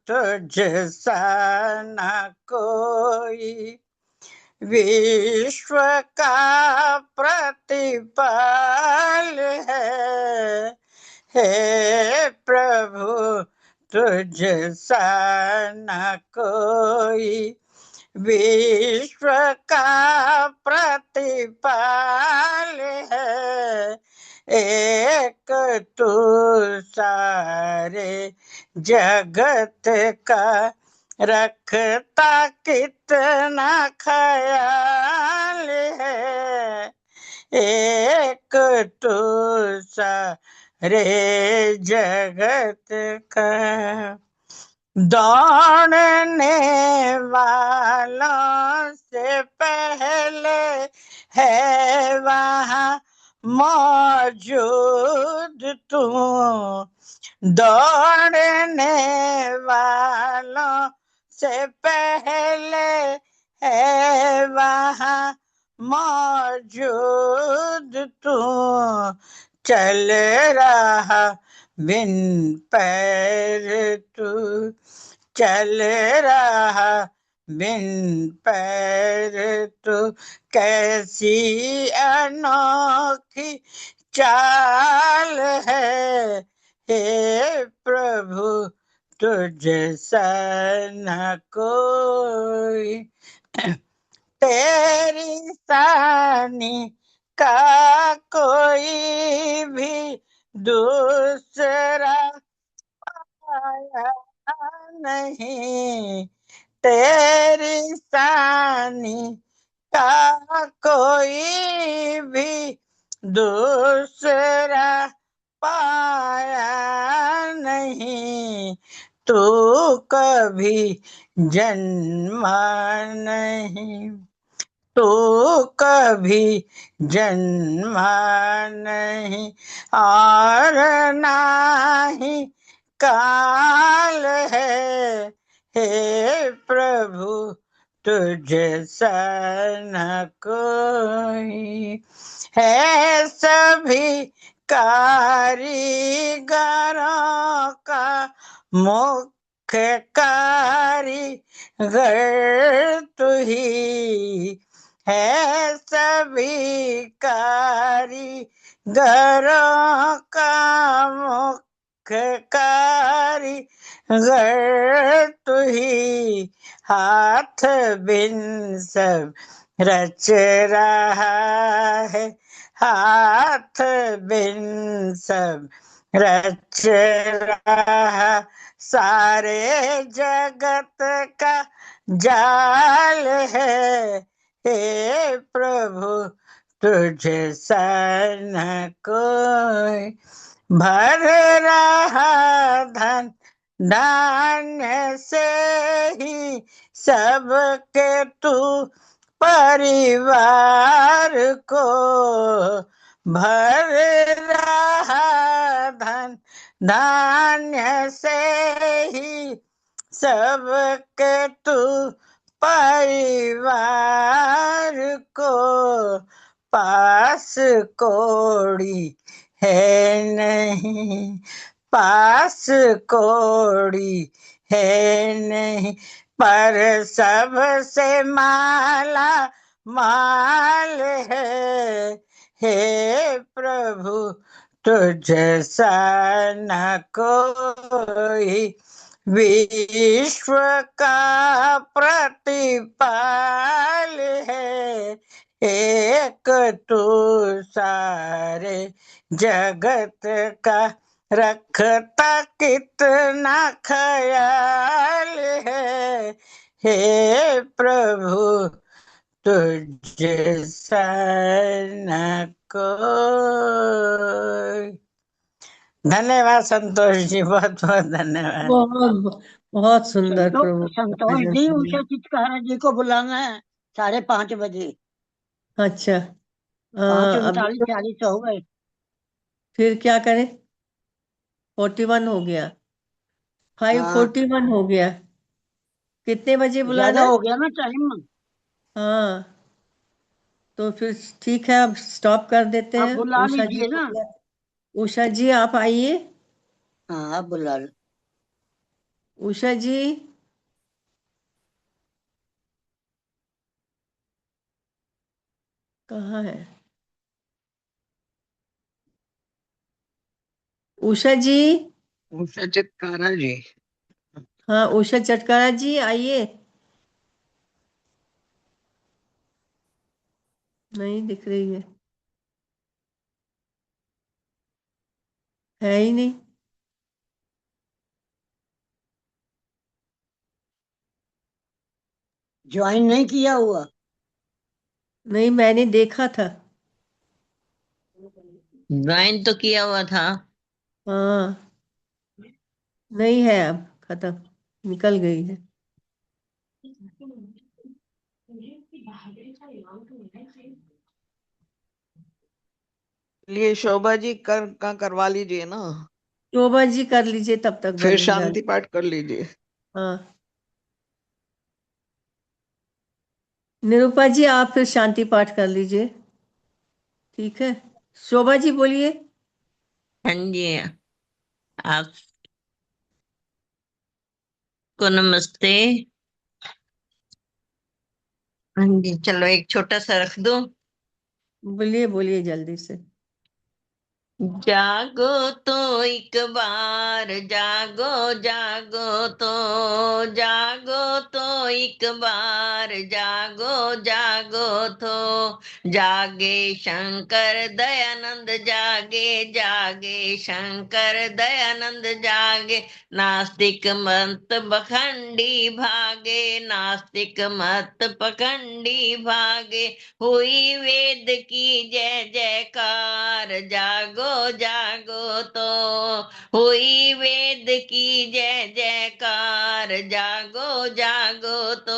तुझ सा न कोई, विश्व का प्रतिपाल है। हे प्रभु तुझ सा न कोई, विश्व का प्रतिपाल है। एक तू सारे जगत का रखता कितना ख्याल है। एक तू सारे जगत का, दौड़ने वालों से पहले है वहाँ मौजूद तू, दौड़ने वालों से पहले है वहाँ मौजूद तू, चल रहा बिन पैर तू, चल रहा बिन पैर तू, कैसी अनोखी चाल है। हे प्रभु तुझ सा न कोई, तेरी सानी का कोई भी दूसरा आया नहीं, तेरी सानी का कोई भी दूसरा पाया नहीं, तू कभी जन्मा नहीं, तू कभी जन्मा नहीं, और ना ही काल है। हे प्रभु तुझ सा न कोई, है सभी कारीगरों का मुख्य कारीगर तू ही, है सभी कारीगरों का मुख्य कारीगर तू ही, हाथ बिन सब रच रहा है, हाथ बिन सब रच रहा, सारे जगत का जाल है। हे प्रभु तुझ सा न कोई, भर रहा धन धान्य से ही सबके तू परिवार को भर रहा धन धान्य से ही सबके तू परिवार को पास कोड़ी है नहीं पास कोड़ी है नहीं पर सबसे माला माल है हे प्रभु तुझसा न कोई विश्व का प्रतिपाल है एक तू सारे जगत का रखता कितना ख्याल है हे प्रभु तुझसा न कोई। धन्यवाद संतोष जी, बहुत बहुत धन्यवाद। बहुत बहुत सुंदर प्रभु का संतोष भजन जी, सुना। उषा चिचकारा जी को बुलाना है 5:30 बजे। अच्छा 5:39 अभी 40 हो गए। फिर क्या करें? 41 हो गया, 5:41 हो गया। कितने बजे बुलाना ज्यादा है? हो गया ना टाइम। हाँ तो फिर ठीक है, अब स्टॉप कर देते आप हैं। बुला उषा जी लीजिए को ना। उषा जी आप आइए। हाँ आप बुला लो। उषा जी कहाँ है? उषा जी। उषा चितकारा जी। हाँ उषा चटकारा जी आइए। नहीं दिख रही है ही नहीं। ज्वाइन नहीं किया हुआ। नहीं मैंने देखा था। ज्वाइन तो किया हुआ था। हाँ नहीं है, अब खत्म, निकल गई है। लिए शोभा जी करवा लीजिए ना, शोभा जी कर लीजिए, तब तक फिर भजन गा। शांति पाठ कर लीजिए। हाँ निरूपा जी आप फिर शांति पाठ कर लीजिए, ठीक है। शोभा जी बोलिए। हाँ जी, आपको नमस्ते। हाँ जी, चलो एक छोटा सा रख दो। बोलिए बोलिए जल्दी से। जागो तो एक बार, जागो जागो तो, जागो तो एक बार, जागो जागो तो, जागे शंकर दयानंद जागे, जागे शंकर दयानंद जागे, नास्तिक मत पखंडी भागे, नास्तिक मत पखंडी भागे, हुई वेद की जय जयकार, जागो जागो तो, हुई वेद की जय जयकार, जागो जागो तो,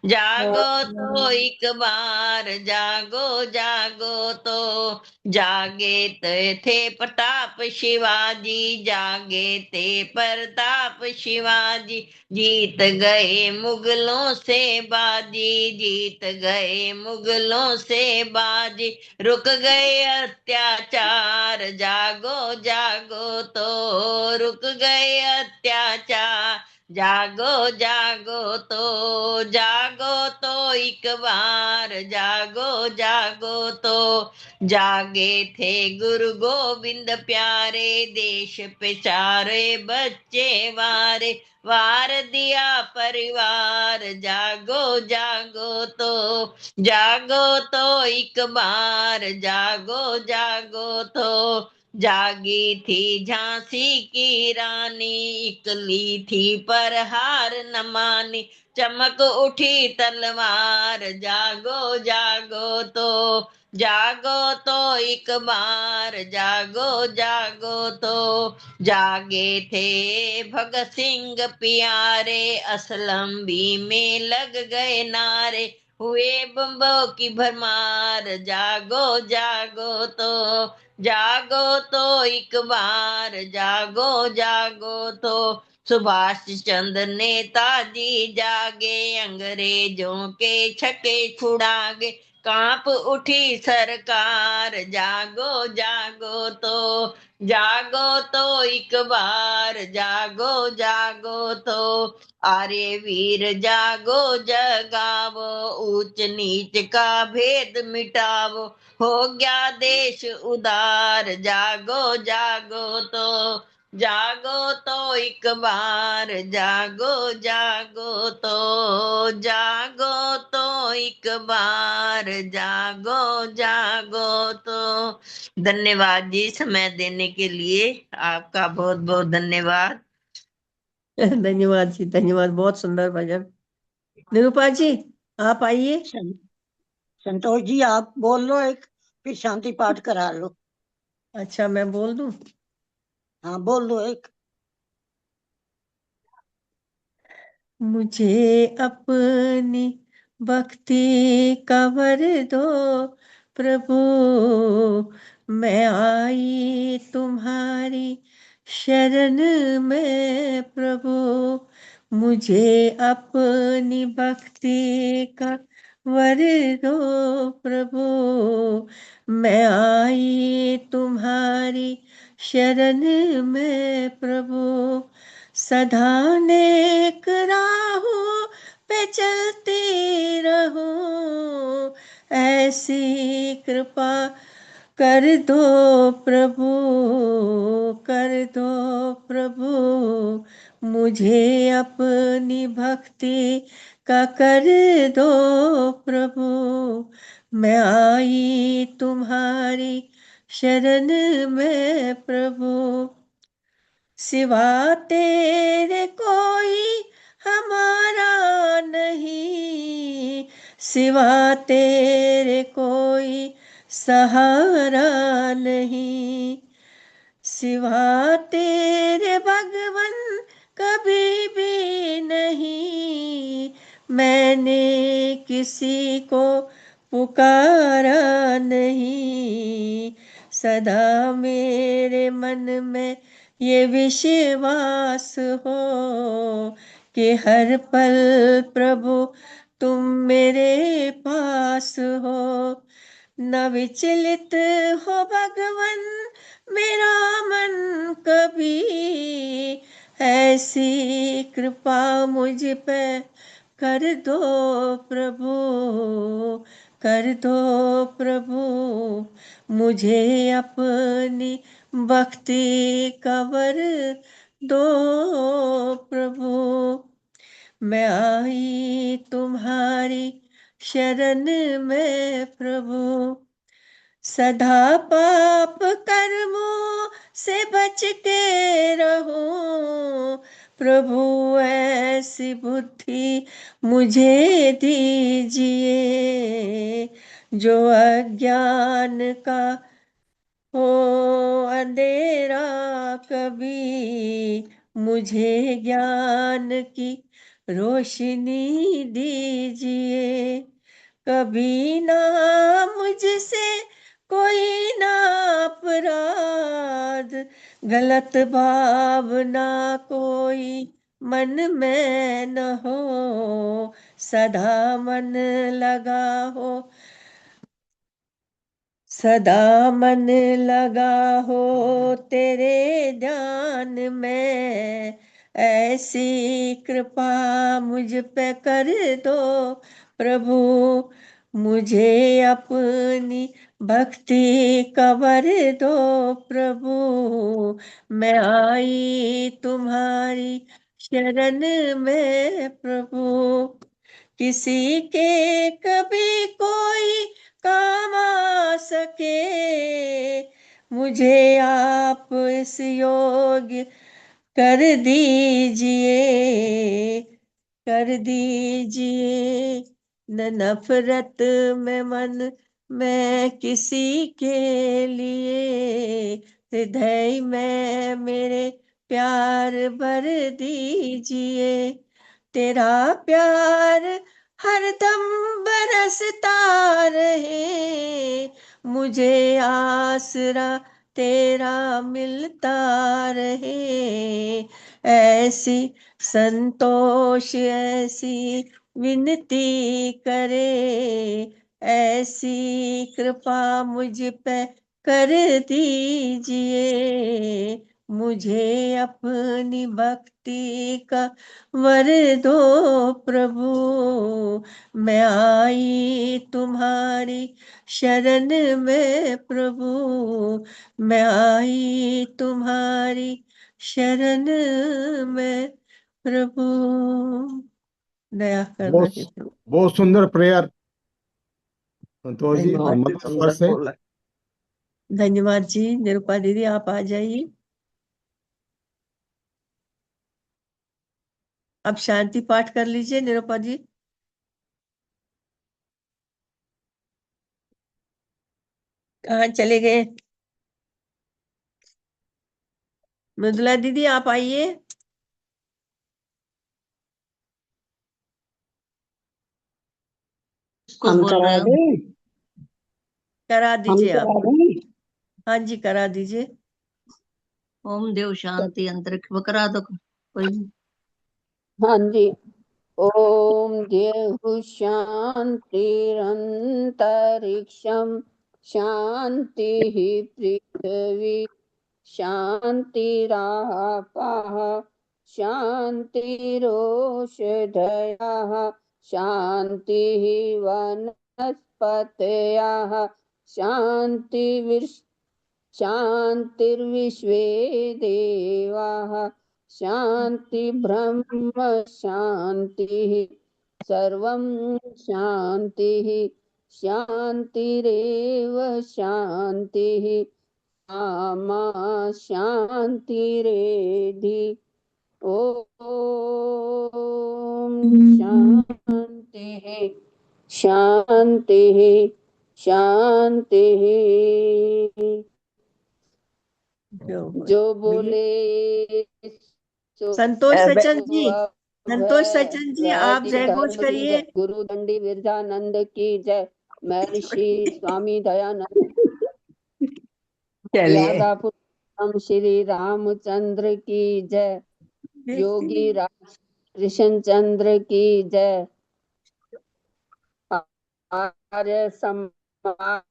जागो तो एक बार, जागो जागो तो, जागे थे प्रताप शिवाजी, जागे थे प्रताप शिवाजी, जीत गए मुगलों से बाजी, जीत गए मुगलों से बाजी, रुक गए अत्याचार, जागो जागो तो, रुक गए अत्याचार, जागो जागो तो, जागो तो एक बार, जागो जागो तो, जागे थे गुरु गोविंद प्यारे, देश पे चारे बच्चे वारे, वार दिया परिवार, जागो जागो तो, जागो तो एक बार, जागो जागो तो, जागी थी झांसी की रानी, इकली थी पर हार न मानी, चमक उठी तलवार, जागो जागो तो, जागो तो एक बार, जागो जागो तो, जागे थे भगत सिंह प्यारे, असलम भी में लग गए नारे, हुए बम्बों की भरमार, जागो जागो तो, जागो तो एक बार, जागो जागो तो। सुभाष चंद्र नेताजी जागे, अंग्रेजों के छक्के छुड़ागे, कांप उठी सरकार, जागो जागो तो, जागो तो एक बार, जागो जागो तो। अरे वीर जागो जगावो, ऊंच नीच का भेद मिटावो, हो गया देश उदार, जागो जागो तो, जागो तो एक बार, जागो जागो तो, जागो तो एक बार, जागो जागो तो। धन्यवाद जी समय देने के लिए, आपका बहुत बहुत धन्यवाद। धन्यवाद जी, धन्यवाद। बहुत सुंदर भजन। निरूपा जी आप आइए। संतोष जी आप बोल लो एक, फिर शांति पाठ करा लो। अच्छा मैं बोल दूं? हाँ बोल लो एक। मुझे अपनी भक्ति का वर दो प्रभु, मैं आई तुम्हारी शरण में प्रभु। मुझे अपनी भक्ति का वर दो प्रभु, मैं आई तुम्हारी शरण में प्रभु। सदा नेक राहों पे चलती रहूं, ऐसी कृपा कर दो प्रभु, कर दो प्रभु। मुझे अपनी भक्ति का कर दो प्रभु, मैं आई तुम्हारी शरण में प्रभु। सिवा तेरे कोई हमारा नहीं, सिवा तेरे कोई सहारा नहीं, सिवा तेरे भगवन कभी भी नहीं, मैंने किसी को पुकारा नहीं। सदा मेरे मन में ये विश्वास हो कि हर पल प्रभु तुम मेरे पास हो। न विचलित हो भगवन मेरा मन कभी, ऐसी कृपा मुझ पे कर दो प्रभु, कर दो प्रभु। मुझे अपनी भक्ति का वर दो प्रभु, मैं आई तुम्हारी शरण में प्रभु। सदा पाप कर्मों से बच के रहूं प्रभु, ऐसी बुद्धि मुझे दीजिए। जो अज्ञान का हो अंधेरा कभी, मुझे ज्ञान की रोशनी दीजिए। कभी ना मुझसे कोई ना अपराध, गलत भावना कोई मन में न हो, सदा मन लगा हो, सदा मन लगा हो तेरे ध्यान में। ऐसी कृपा मुझ पे कर दो प्रभु, मुझे अपनी भक्ति का वर दो प्रभु, मैं आई तुम्हारी शरण में प्रभु। किसी के कभी कोई काम आ सके, मुझे आप इस योग्य कर दीजिए, कर दीजिए। न नफरत में मन में किसी के लिए, हृदय में मेरे प्यार भर दीजिए। तेरा प्यार हरदम बरसता रहे, मुझे आसरा तेरा मिलता रहे। ऐसी संतोष ऐसी विनती करे, ऐसी कृपा मुझ पे कर दीजिए। मुझे अपनी भक्ति का वर दो प्रभु, मैं आई तुम्हारी शरण में प्रभु, मैं आई तुम्हारी शरण में प्रभु। दया करना बहुत हे प्रभु। बहुत सुंदर प्रेयर संतोष जी, और धन्यवाद, मधुर स्वर से। धन्यवाद जी। निरूपा दीदी आप आ जाइए। अब शांति पाठ कर लीजिए निरूपा जी। कहाँ चले गए? मृदुला दीदी आप आइए। इसको हम बोल करा रहे हो। दें? करा हम दीजिए करा आप। दें? हाँ जी करा दीजिए। ओम देव शांति अंतरिक्ष वो करा दो कोई भी। हाँ जी। ओम देहु शांतिरंतरिक्षम शांति पृथ्वी शांतिरापः शांतिरोषधयः शांतिः वनस्पतयः शांतिर्विश्वे देवाः शांति ब्रह्म शांतिः सर्वं शांतिः शांतिरेव शांतिः आमा शांतिरेधि। ओम शांतिः शांतिः शांतिः। जो बोले संतोष सचन जी, संतोष सचन जी आप वैदिक जय घोष धर्म की करिए। जय। गुरु दंडी विरजानंद की जय। महर्षि स्वामी दयानंद यादापुर श्री रामचंद्र की जय। योगी राज कृष्ण चंद्र की जय। आर्य समाज